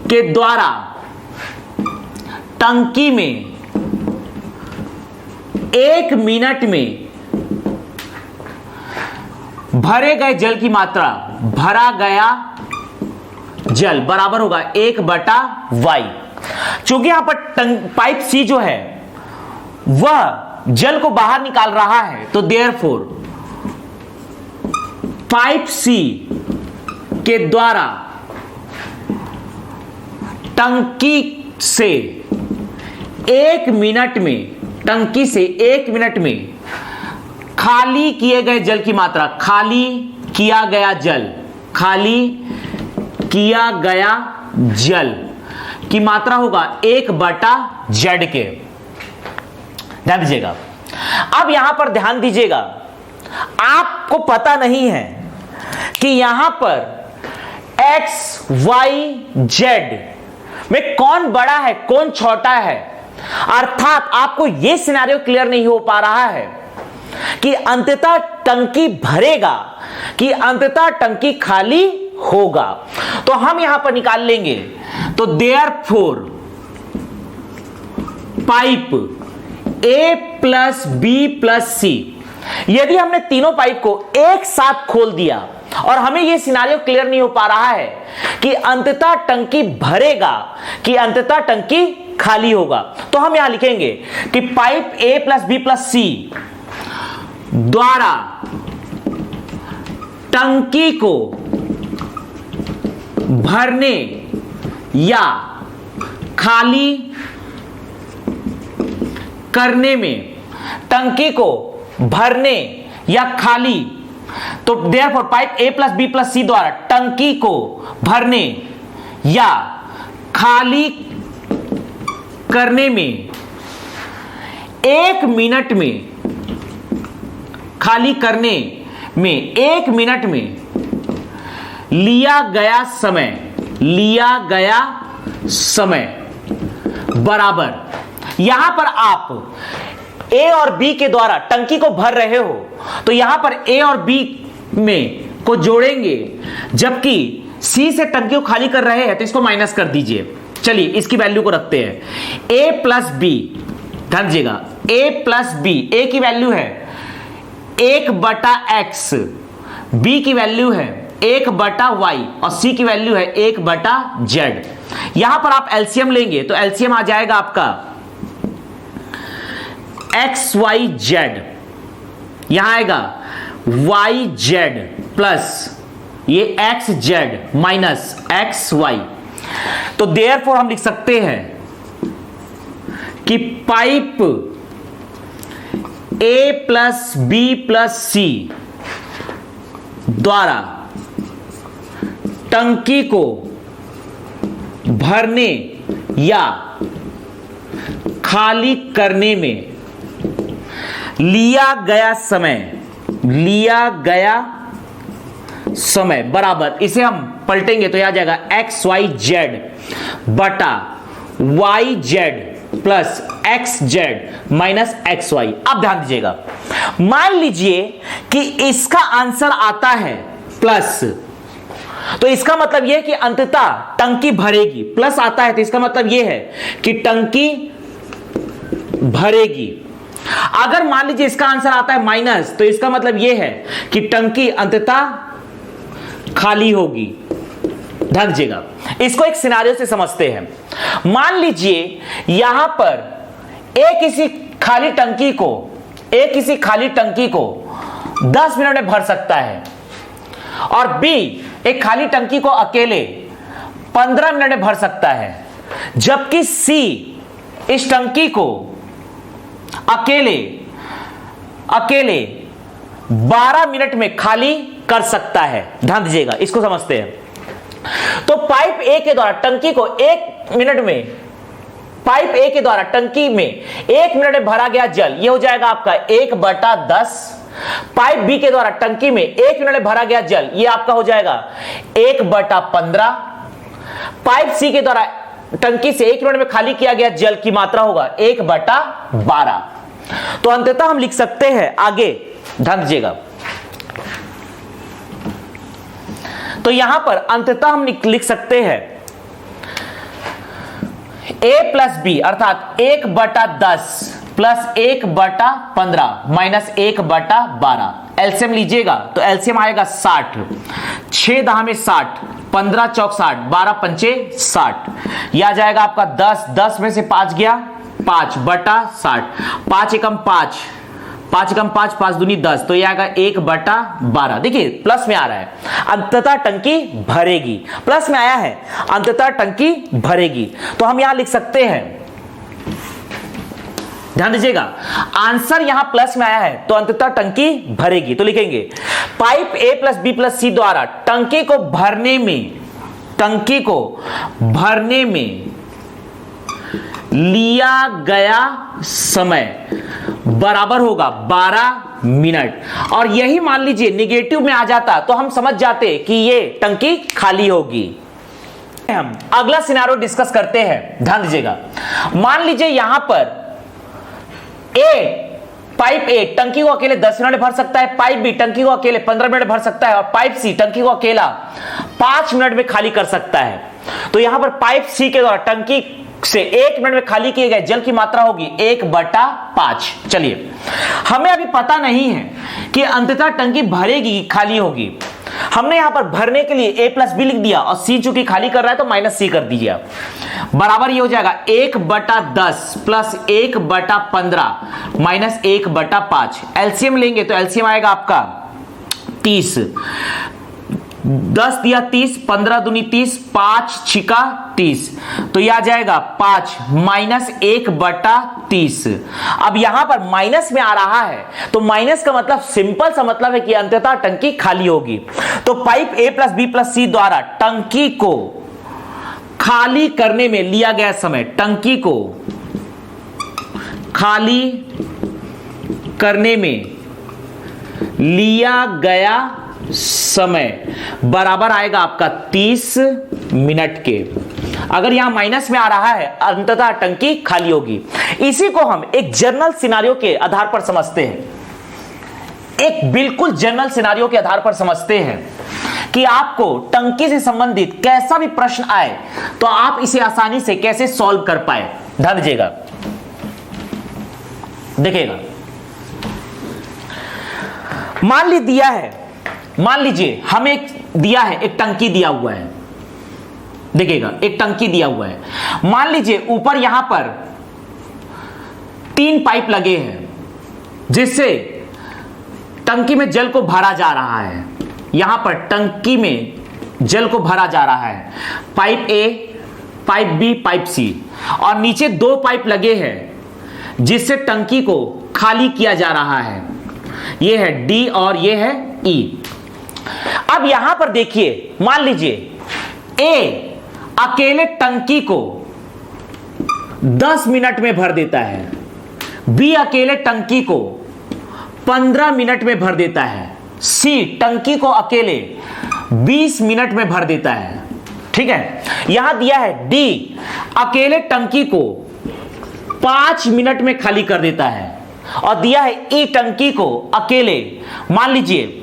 के द्वारा टंकी में 1 मिनट में भरे गए जल की मात्रा, भरा गया जल बराबर होगा 1/y। चूंकि यहां पर पाइप सी जो है वह जल को बाहर निकाल रहा है, तो देयरफॉर पाइप सी के द्वारा टंकी से 1 मिनट में, टंकी से 1 मिनट में खाली किए गए जल की मात्रा, खाली किया गया जल, खाली किया गया जल की मात्रा होगा 1/z के। ध्यान दीजिएगा, अब यहां पर ध्यान दीजिएगा, आपको पता नहीं है कि यहां पर x, y, z में कौन बड़ा है कौन छोटा है। अर्थात आपको यह सिनेरियो क्लियर नहीं हो पा रहा है कि अंततः टंकी भरेगा कि अंततः टंकी खाली होगा। तो हम यहां पर निकाल लेंगे, तो therefore pipe A plus B plus C, यदि हमने तीनों पाइप को एक साथ खोल दिया और हमें यह सिनेरियो क्लियर नहीं हो पा रहा है कि अंततः टंकी भरेगा कि अंततः टंकी खाली होगा, तो हम यहां लिखेंगे कि pipe A plus B plus C द्वारा टंकी को भरने या खाली करने में, टंकी को भरने या खाली, तो therefore pipe A plus B plus C द्वारा टंकी को भरने या खाली करने में 1 मिनट में, खाली करने में 1 मिनट में लिया गया समय, लिया गया समय बराबर, यहां पर आप ए और बी के द्वारा टंकी को भर रहे हो तो यहां पर ए और बी में को जोड़ेंगे, जबकि सी से टंकी को खाली कर रहे हैं तो इसको माइनस कर दीजिए। चलिए इसकी वैल्यू को रखते हैं a प्लस बी, ध्यान दीजिएगा a प्लस बी, ए की वैल्यू है 1/x, b की वैल्यू है 1/y और c की वैल्यू है 1/z। यहां पर आप एलसीएम लेंगे तो एलसीएम आ जाएगा आपका xyz, यहां आएगा yz प्लस ये xz माइनस xy। तो देयरफॉर हम लिख सकते हैं कि pipe a plus B plus C द्वारा टंकी को भरने या खाली करने में लिया गया समय बराबर, इसे हम पलटेंगे तो आ जाएगा xyz बटा yz plus xz minus xy। अब ध्यान दीजिएगा, मान लीजिए कि इसका आंसर आता है प्लस, तो इसका मतलब यह है कि अंततः टंकी भरेगी। प्लस आता है तो इसका मतलब यह है कि टंकी भरेगी। अगर मान लीजिए इसका आंसर आता है माइनस, तो इसका मतलब यह है कि टंकी अंततः खाली होगी। ध्यान दीजिएगा, इसको एक सिनारियो से समझते हैं। मान लीजिए यहां पर एक किसी खाली टंकी को 10 मिनट में भर सकता है और बी एक खाली टंकी को अकेले 15 मिनट में भर सकता है, जबकि सी इस टंकी को अकेले 12 मिनट में खाली कर सकता है। ध्यान दीजिएगा, इसको समझते हैं। तो पाइप ए के द्वारा टंकी को 1 मिनट में, पाइप ए के द्वारा टंकी में 1 मिनट में भरा गया जल, यह हो जाएगा आपका 1/10। पाइप बी के द्वारा टंकी में 1 मिनट में भरा गया जल, यह आपका हो जाएगा 1/15। पाइप सी के द्वारा टंकी से 1 मिनट में खाली किया गया जल की मात्रा होगा 1/12। तो अंततः हम लिख सकते हैं आगे, ध्यान दीजिएगा, तो यहां पर अंततः हम लिख सकते हैं a प्लस बी अर्थात 1/10 प्लस 1/15 माइनस 1/12। एलसीएम लीजिएगा तो एलसीएम आएगा 60, 6 दहा में 60, 15 चौक 60, 12 पंचे 60। यह आ जाएगा आपका 10 में से 5 गया 5/60, 5 एकम 5, 5 एकम 5, 5 दूनी 10, तो यह आएगा 1/12। देखिए प्लस में आ रहा है, अंततः टंकी भरेगी। प्लस में आया है, अंततः टंकी भरेगी। तो हम यहां लिख सकते हैं, ध्यान दीजिएगा, आंसर यहां प्लस में आया है तो अंततः टंकी भरेगी। तो लिखेंगे pipe A plus B plus C द्वारा टंकी को भरने में लिया गया समय बराबर होगा 12 मिनट। और यही मान लीजिए निगेटिव में आ जाता तो हम समझ जाते कि ये टंकी खाली होगी। हम अगला सिनारियो डिस्कस करते हैं, ध्यान दीजिएगा। मान लीजिए यहां पर पाइप ए टंकी को अकेले 10 मिनट में भर सकता है, पाइप बी टंकी को अकेले 15 मिनट में भर सकता है और पाइप सी टंकी को अकेला 5 मिनट में खाली कर सकता है। तो यहां पर पाइप सी के द्वारा टंकी से 1 मिनट में खाली किए गए जल की मात्रा होगी 1/5। चलिए, हमें अभी पता नहीं है कि अंततः टंकी भरेगी खाली होगी। हमने यहां पर भरने के लिए a प्लस बी लिख दिया और c चूंकि खाली कर रहा है तो माइनस सी कर दीजिए। बराबर ये हो जाएगा 1/10 प्लस 1/15 माइनस 1/5। एलसीएम लेंगे तो एलसीएम आएगा आपका 30, 10 दिया 30, 15 दूनी 30, 5 छिका 30, तो यह आ जाएगा 5 माइनस 1/30। अब यहां पर माइनस में आ रहा है तो माइनस का मतलब सिंपल सा मतलब है कि अंततः टंकी खाली होगी। तो pipe A plus B plus C द्वारा टंकी को खाली करने में लिया गया समय, टंकी को खाली करने में लिया गया समय बराबर आएगा आपका 30 मिनट के। अगर यहां माइनस में आ रहा है अंततः टंकी खाली होगी। इसी को हम एक जनरल सिनारियो के आधार पर समझते हैं, एक बिल्कुल जनरल सिनारियो के आधार पर समझते हैं कि आपको टंकी से संबंधित कैसा भी प्रश्न आए तो आप इसे आसानी से कैसे सॉल्व कर पाए। ध्यान दीजिएगा, देखिएगा, मान लीजिए हमें दिया है, एक टंकी दिया हुआ है, देखिएगा एक टंकी दिया हुआ है। मान लीजिए ऊपर यहां पर 3 पाइप लगे हैं जिससे टंकी में जल को भरा जा रहा है। यहां पर टंकी में जल को भरा जा रहा है, pipe A, pipe B, pipe C, और नीचे 2 पाइप लगे हैं जिससे टंकी को खाली किया जा रहा है। यह है डी और यह है ई। अब यहां पर देखिए, मान लीजिए ए अकेले टंकी को 10 मिनट में भर देता है, बी अकेले टंकी को 15 मिनट में भर देता है, सी टंकी को अकेले 20 मिनट में भर देता है। ठीक है, यहां दिया है डी अकेले टंकी को 5 मिनट में खाली कर देता है, और दिया है ई टंकी को अकेले मान लीजिए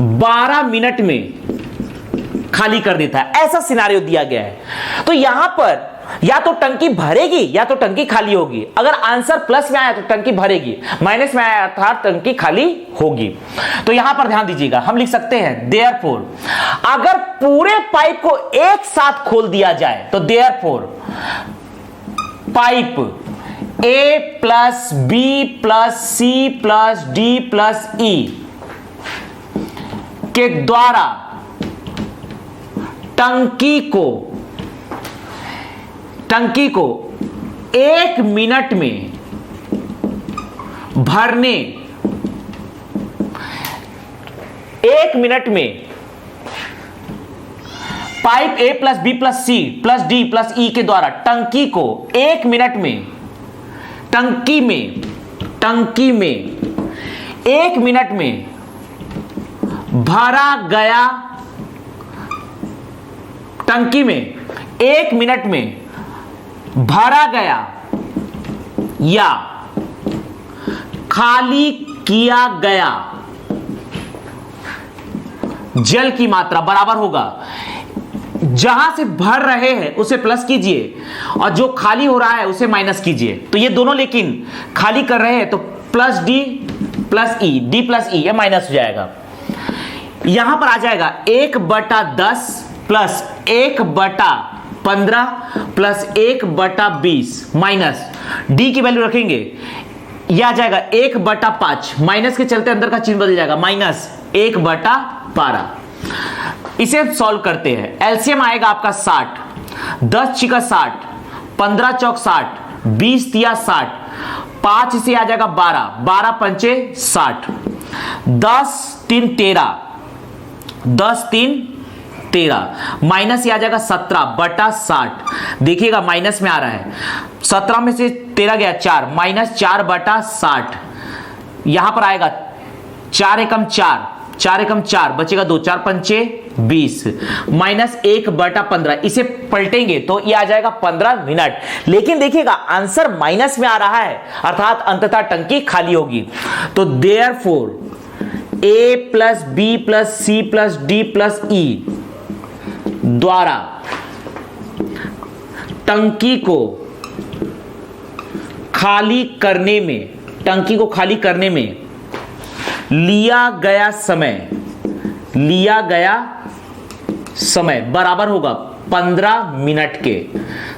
12 मिनट में खाली कर देता है। ऐसा सिनारियो दिया गया है। तो यहां पर या तो टंकी भरेगी या तो टंकी खाली होगी। अगर आंसर प्लस में आया तो टंकी भरेगी, माइनस में आया अर्थात टंकी खाली होगी। तो यहां पर ध्यान दीजिएगा, हम लिख सकते हैं देयरफॉर, अगर पूरे पाइप को एक साथ खोल दिया जाए तो therefore pipe A plus B plus C plus D plus E के द्वारा टंकी को 1 मिनट में भरने, 1 मिनट में pipe A plus B plus C plus D plus E के द्वारा टंकी को 1 मिनट में टंकी में 1 मिनट में भरा गया, टंकी में 1 मिनट में भरा गया या खाली किया गया जल की मात्रा बराबर होगा, जहां से भर रहे हैं उसे प्लस कीजिए और जो खाली हो रहा है उसे माइनस कीजिए। तो ये दोनों लेकिन खाली कर रहे हैं तो प्लस डी प्लस ई, डी प्लस ई, यह माइनस हो जाएगा। यहां पर आ जाएगा 1/10 प्लस 1/15 प्लस 1/20 माइनस डी की वैल्यू रखेंगे, यह आ जाएगा 1/5, माइनस के चलते अंदर का चिन्ह बदल जाएगा, माइनस 1/12। इसे सॉल्व करते हैं। एलसीएम आएगा आपका 60, 10 छिका 60, 15 चौक 60, 20 तिया 60, 5 से आ जाएगा 12, 12 पंचे 60, 10 3 13, 10 3 13, माइनस ये आ जाएगा 17/60। देखिएगा माइनस में आ रहा है, 17 में से 13 गया 4, माइनस 4/60। यहां पर आएगा 4 एकम 4, 4 एकम 4 बचेगा 2, 4 पंचे 20, माइनस 1/15। इसे पलटेंगे तो ये आ जाएगा 15 मिनट। लेकिन देखिएगा आंसर माइनस में आ रहा है, अर्थात अंततः टंकी खाली होगी। तो therefore A plus B plus C plus D plus E द्वारा टंकी को खाली करने में लिया गया समय बराबर होगा 15 मिनट के।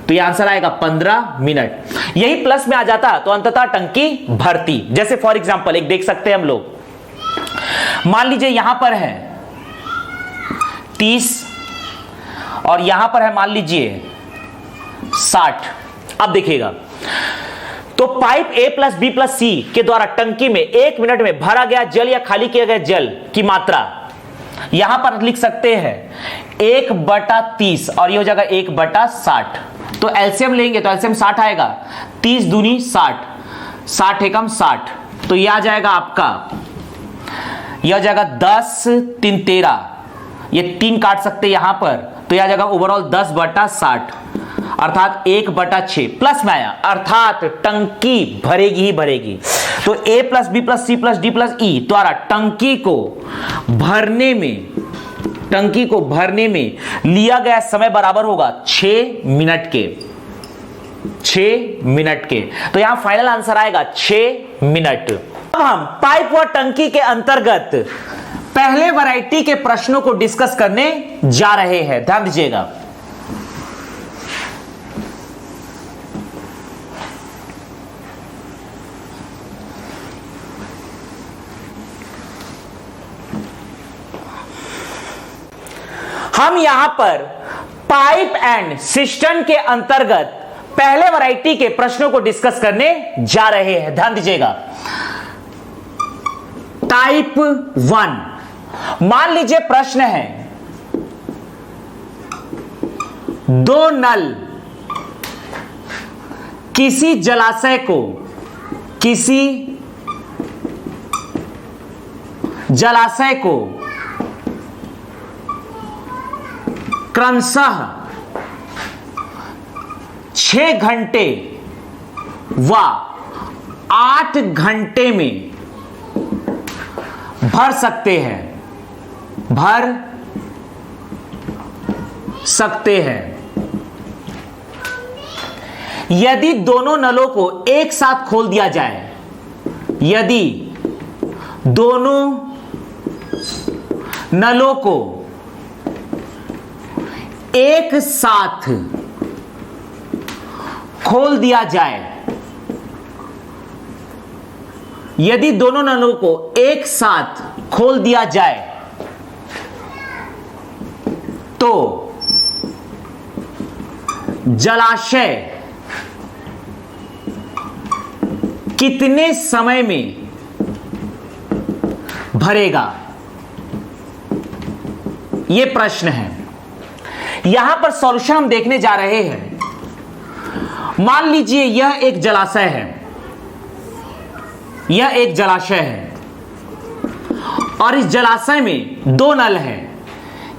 तो यह आंसर आएगा 15 मिनट। यही प्लस में आ जाता तो अंततः टंकी भरती। जैसे फॉर एग्जांपल एक देख सकते हैं हम लोग, मान लीजिए यहां पर है 30 और यहां पर है मान लीजिए 60। अब देखिएगा तो pipe A plus B plus C के द्वारा टंकी में 1 मिनट में भरा गया जल या खाली किया गया जल की मात्रा यहां पर लिख सकते हैं 1/30 और ये हो जाएगा 1/60। तो एलसीएम लेंगे तो एलसीएम 60 आएगा, 30 दूनी 60, 60 एकम 60। तो यह आ जाएगा आपका, यह हो जाएगा 10 3 13, ये 3 काट सकते हैं यहां पर, तो यह आ जाएगा ओवरऑल 10/60 अर्थात 1/6 प्लस में आया, अर्थात टंकी भरेगी ही भरेगी। तो A plus B plus C plus D plus E द्वारा टंकी को भरने में टंकी को भरने में लिया गया समय बराबर होगा 6 मिनट के। 6 मिनट के, तो यहां फाइनल आंसर आएगा 6 मिनट। अब हम पाइप व टंकी के अंतर्गत पहले वैरायटी के प्रश्नों को डिस्कस करने जा रहे हैं, ध्यान दीजिएगा। हम यहां पर पाइप एंड सिस्टम के अंतर्गत पहले वैरायटी के प्रश्नों को डिस्कस करने जा रहे हैं, ध्यान दीजिएगा। टाइप 1, मान लीजिए प्रश्न है, दो नल किसी जलाशय को क्रमशः 6 घंटे व 8 घंटे में भर सकते हैं। यदि दोनों नलों को एक साथ खोल दिया जाए, यदि दोनों नलों को एक साथ खोल दिया जाए, यदि दोनों नलों को एक साथ खोल दिया जाए तो जलाशय कितने समय में भरेगा? यह प्रश्न है। यहां पर सॉल्यूशन हम देखने जा रहे हैं। मान लीजिए यह एक जलाशय है, यह एक जलाशय है और इस जलाशय में दो नल हैं।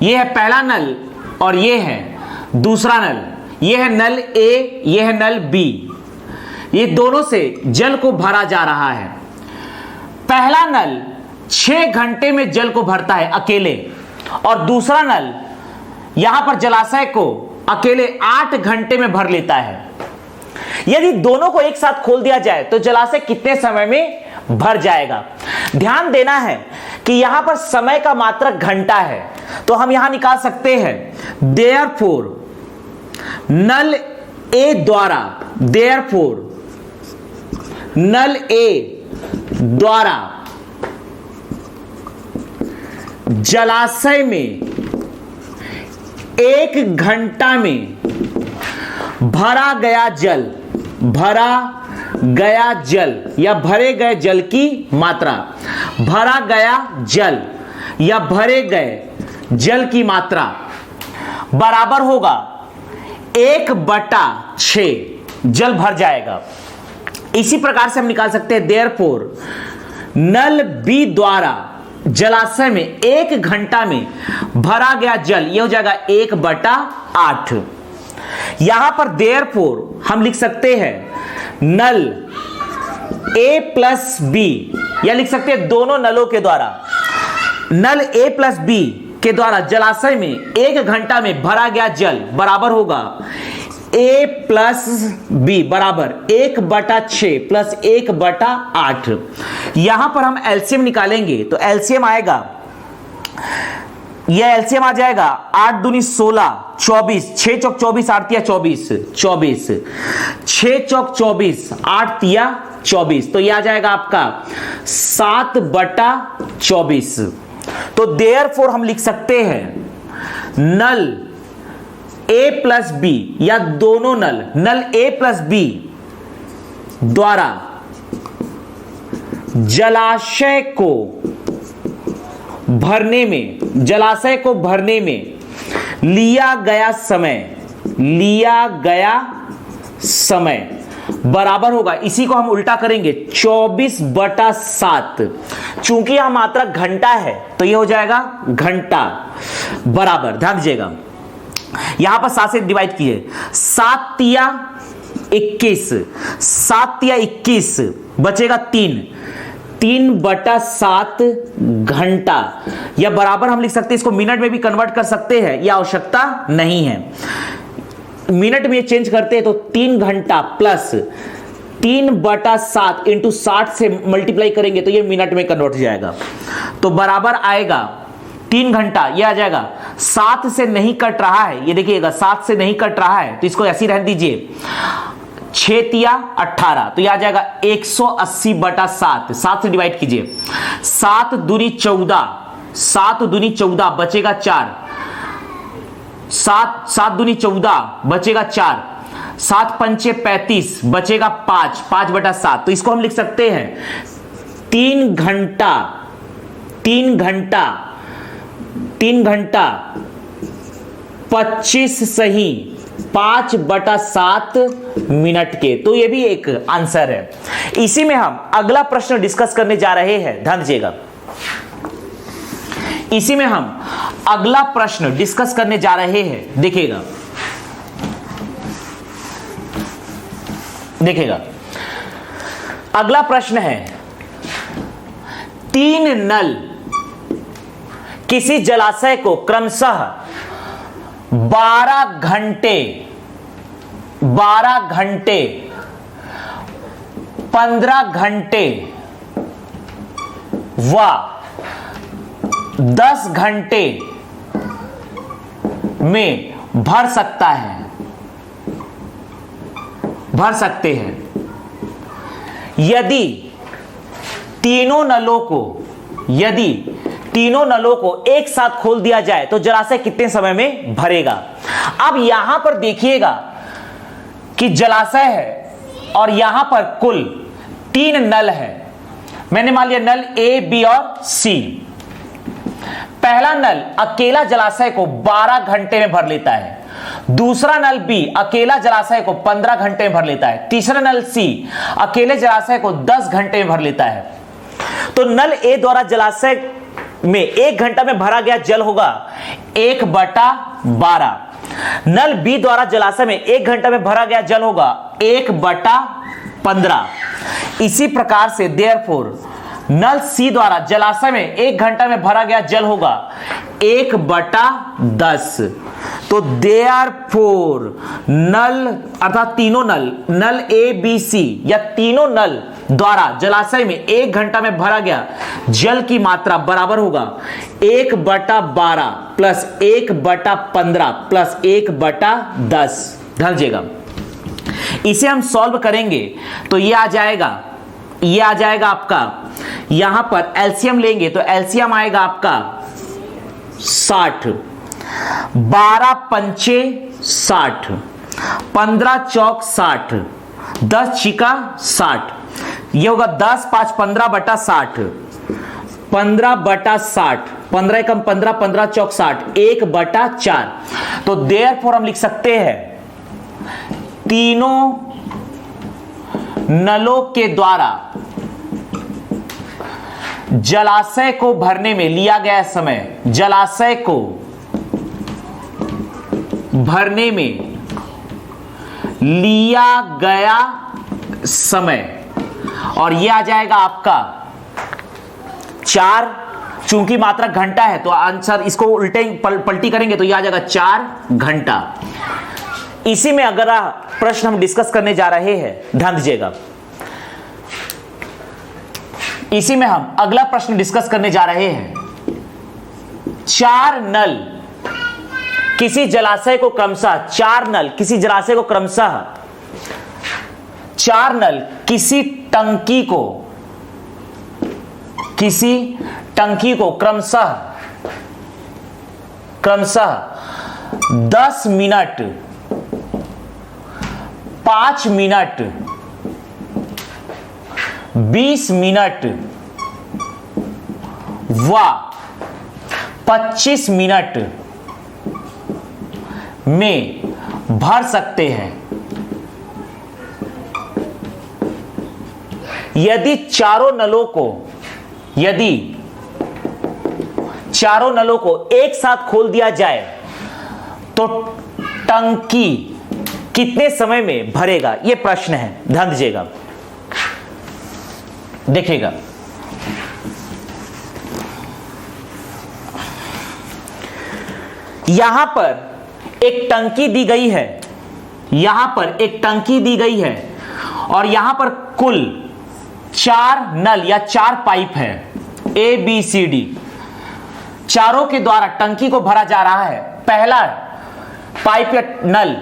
यह है पहला नल और यह है दूसरा नल। यह है नल ए, यह है नल बी। ये दोनों से जल को भरा जा रहा है। पहला नल 6 घंटे में जल को भरता है अकेले, और दूसरा नल यहां पर जलाशय को अकेले 8 घंटे में भर लेता है। यदि दोनों को एक साथ खोल दिया जाए तो जलाशय कितने समय में भर जाएगा? ध्यान देना है कि यहां पर समय का मात्रक घंटा है, तो हम यहां निकाल सकते हैं देयरफॉर नल ए द्वारा, देयरफॉर नल ए द्वारा जलाशय में 1 घंटा में भरा गया जल या भरे गए जल की मात्रा, भरा गया जल या भरे गए जल की मात्रा बराबर होगा 1/6 जल भर जाएगा। इसी प्रकार से हम निकाल सकते हैं देयरफॉर नल बी द्वारा जलाशय में 1 घंटा में भरा गया जल, यह हो जाएगा 1/8। यहां पर देयरफॉर हम लिख सकते हैं नल ए प्लस बी, या लिख सकते हैं दोनों नलों के द्वारा, नल ए प्लस बी के द्वारा जलाशय में 1 घंटा में भरा गया जल बराबर होगा ए प्लस बी बराबर 1/6 प्लस 1/8। यहां पर हम एलसीएम निकालेंगे तो एलसीएम आएगा, यह एलसीएम आ जाएगा 8 दूनी 16, 24, 6 चौक 24, 8 तिया 24, 6 चौक 24, 8 तिया 24, तो यह आ जाएगा आपका 7/24। तो देयरफॉर हम लिख सकते हैं नल ए प्लस बी या दोनों नल ए प्लस बी द्वारा जलाशय को भरने में लिया गया समय बराबर होगा, इसी को हम उल्टा करेंगे 24/7। चूंकि यहां मात्रा घंटा है तो यह हो जाएगा घंटा बराबर, ध्यान दीजिएगा यहां पर 7 से डिवाइड कीजिए, 7 तिया 21, 7 तिया 21 बचेगा 3, 3/7 घंटा, या बराबर हम लिख सकते हैं, इसको मिनट में भी कन्वर्ट कर सकते हैं, यह आवश्यकता नहीं है। मिनट में चेंज करते हैं तो 3 घंटा प्लस 3/7 इंटू 60 से मल्टीप्लाई करेंगे तो ये मिनट में कन्वर्ट हो जाएगा। तो बराबर आएगा 3 घंटा, ये आ जाएगा 7 से नहीं कट रहा है, ये देखिएगा 7 से नहीं कट रहा है तो इसको ऐसे ही रहने दीजिए। 6 तिया 18 तो यह आ जाएगा 180/7, 7 से डिवाइड कीजिए। 7 दूनी 14, 7 दूनी 14 बचेगा 4, 7 दूनी 14 बचेगा 4, 7 पंचे 35 बचेगा 5, 5/7। तो इसको हम लिख सकते हैं 3 घंटा 25 सही 5/7 मिनट के। तो ये भी एक आंसर है। इसी में हम अगला प्रश्न डिस्कस करने जा रहे हैं, ध्यान दीजिएगा। इसी में हम अगला प्रश्न डिस्कस करने जा रहे हैं, देखिएगा अगला प्रश्न है, 3 नल किसी जलाशय को क्रमशः 12 घंटे 15 घंटे व 10 घंटे में भर सकते हैं। यदि तीनों नलों को एक साथ खोल दिया जाए तो जलाशय कितने समय में भरेगा। अब यहां पर देखिएगा कि जलाशय है और यहां पर कुल 3 नल है। मैंने मान लिया नल ए, बी और सी। पहला नल अकेला जलाशय को 12 घंटे में भर लेता है, दूसरा नल बी अकेला जलाशय को 15 घंटे में भर लेता है, तीसरा नल सी अकेले जलाशय को 10 घंटे में भर लेता है। तो नल ए द्वारा जलाशय में 1 घंटा में भरा गया जल होगा 1/12। नल बी द्वारा जलाशय में 1 घंटा में भरा गया जल होगा 1/15। इसी प्रकार से देयरफॉर नल सी द्वारा जलाशय में 1 घंटा में भरा गया जल होगा 1/10। तो देयरफॉर नल अर्थात तीनों नल ए बी सी या तीनों नल द्वारा जलाशय में 1 घंटा में भरा गया जल की मात्रा बराबर होगा 1/12 प्लस 1/15 प्लस 1/10। ध्यान दीजिएगा, इसे हम सॉल्व करेंगे तो ये आ जाएगा आपका, यहां पर एलसीएम लेंगे तो एलसीएम आएगा आपका 60, 12 पंचे 60, 15 चौक 60, 10 छिका 60, ये होगा 10 5 15/60, 15/60, 15 एकम 15, 15 चौक 60, 1/4। तो देयरफॉर हम लिख सकते हैं तीनों नलों के द्वारा जलाशय को भरने में लिया गया समय, जलाशय को भरने में लिया गया समय, और यह आ जाएगा आपका 4। चूंकि मात्रा घंटा है तो आंसर इसको उल्टे पलटी करेंगे तो यह आ जाएगा 4 घंटा। इसी में अगर प्रश्न हम डिस्कस करने जा रहे हैं, ध्यान दीजिएगा, इसी में हम अगला प्रश्न डिस्कस करने जा रहे हैं। 4 नल किसी जलाशय को क्रमशः 4 नल किसी जलाशय को क्रमशः 4 नल किसी टंकी को क्रमशः 10 मिनट 5 मिनट 20 मिनट व 25 मिनट में भर सकते हैं। यदि चारों नलों को एक साथ खोल दिया जाए तो टंकी कितने समय में भरेगा, यह प्रश्न है। ध्यान दीजिएगा, देखिएगा यहां पर एक टंकी दी गई है, यहां पर एक टंकी दी गई है और यहां पर कुल 4 नल या 4 पाइप है, ए बी सी डी। चारों के द्वारा टंकी को भरा जा रहा है। पहला पाइप या नल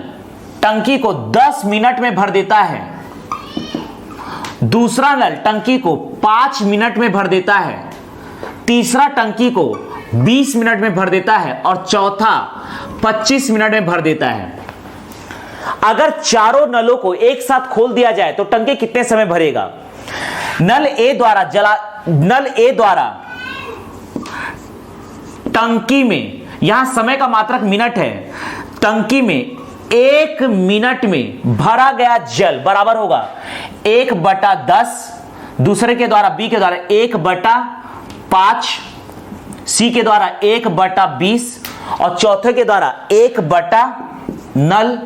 टंकी को 10 मिनट में भर देता है, दूसरा नल टंकी को 5 मिनट में भर देता है, तीसरा टंकी को 20 मिनट में भर देता है और चौथा 25 मिनट में भर देता है। अगर चारों नलों को एक साथ खोल दिया जाए तो टंकी कितने समय भरेगा? नल ए द्वारा टंकी में, यहां समय का मात्रक मिनट है, टंकी में 1 मिनट में भरा गया जल बराबर होगा 1/10, दूसरे के द्वारा बी के द्वारा 1/5, सी के द्वारा 1/20 और चौथे के द्वारा 1/नल,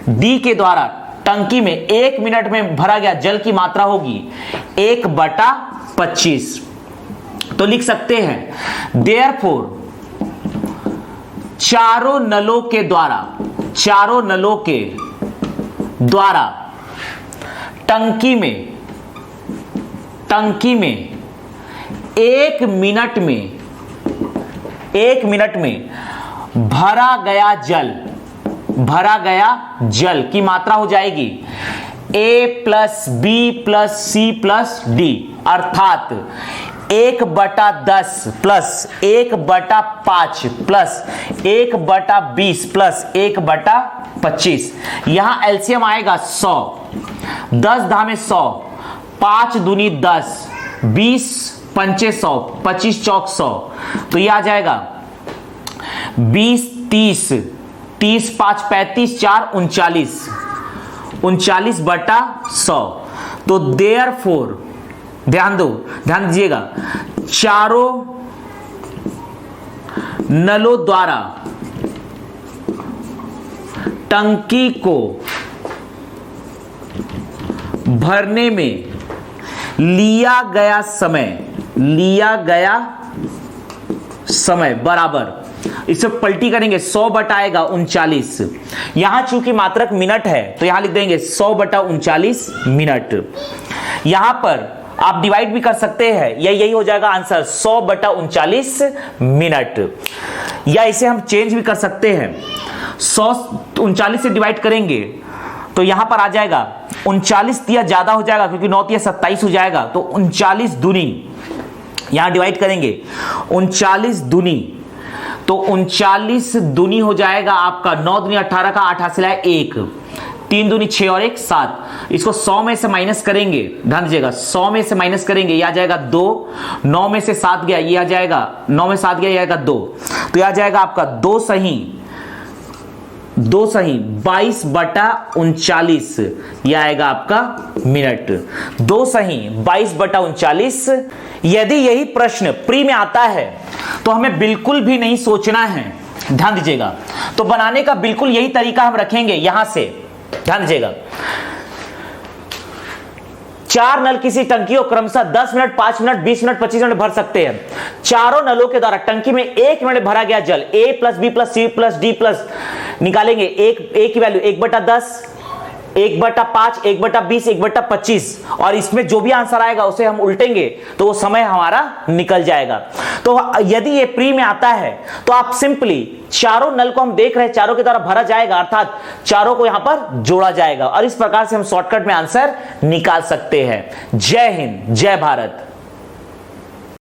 डी के द्वारा टंकी में 1 मिनट में भरा गया जल की मात्रा होगी 1/25। तो लिख सकते हैं देयरफॉर चारों नलों के द्वारा टंकी में 1 मिनट में भरा गया जल की मात्रा हो जाएगी A + B + C + D, अर्थात 1/10 + 1/5 + 1/20 + 1/25। यहां एलसीएम आएगा 100, 10 धामे 100, 5 दूनी 10, 20 पंचे 100, 25 चौक 100, तो यह आ जाएगा 20 30, 30 5 35, 4 39, 39/100। तो देयरफॉर ध्यान दीजिएगा, चारों नलों द्वारा टंकी को भरने में लिया गया समय बराबर, इसे पलटी करेंगे 100 बटा आएगा 39। यहां चूंकि मात्रक मिनट है तो यहां लिख देंगे 100/39 मिनट। यहां पर आप डिवाइड भी कर सकते हैं, यही हो जाएगा आंसर 100/39 मिनट। या इसे हम चेंज भी कर सकते हैं, 139 से डिवाइड करेंगे तो यहां पर आ जाएगा 39 दिया ज्यादा हो जाएगा क्योंकि 9 या 27 हो जाएगा, तो 39 दूनी यहां डिवाइड करेंगे 39 दूनी, तो 39 दूनी हो जाएगा आपका 9 दूनी 18 का 8 हासिल है 1, 3 दूनी 6 और 1 7। इसको 100 में से माइनस करेंगे, ध्यान दीजिएगा 100 में से माइनस करेंगे, यह आ जाएगा 2, 9 में से 7 गया, ये आ जाएगा 9 में 7 गया, ये आएगा 2, तो यह आ जाएगा आपका 2 सही 22/39, यह आएगा आपका मिनट। 2 सही 22/39। यदि यही प्रश्न प्री में आता है तो हमें बिल्कुल भी नहीं सोचना है, ध्यान दीजिएगा, तो बनाने का बिल्कुल यही तरीका हम रखेंगे। यहां से ध्यान दीजिएगा, 4 नल किसी टंकी को क्रमशः 10 मिनट 5 मिनट 20 मिनट 25 मिनट भर सकते हैं। चारों नलों के द्वारा टंकी में 1 मिनट भरा गया जल A + B + C + D plus निकालेंगे A की वैल्यू 1/10, 1/5, 1/20, 1/25 और इसमें जो भी आंसर आएगा उसे हम उल्टेंगे तो वो समय हमारा निकल जाएगा। तो यदि ये प्री में आता है तो आप सिंपली चारों नल को हम देख रहे हैं चारों के द्वारा भरा जाएगा, अर्थात चारों को यहां पर जोड़ा जाएगा और इस प्रकार से हम शॉर्टकट में आंसर निकाल सकते हैं। जय हिंद, जय भारत।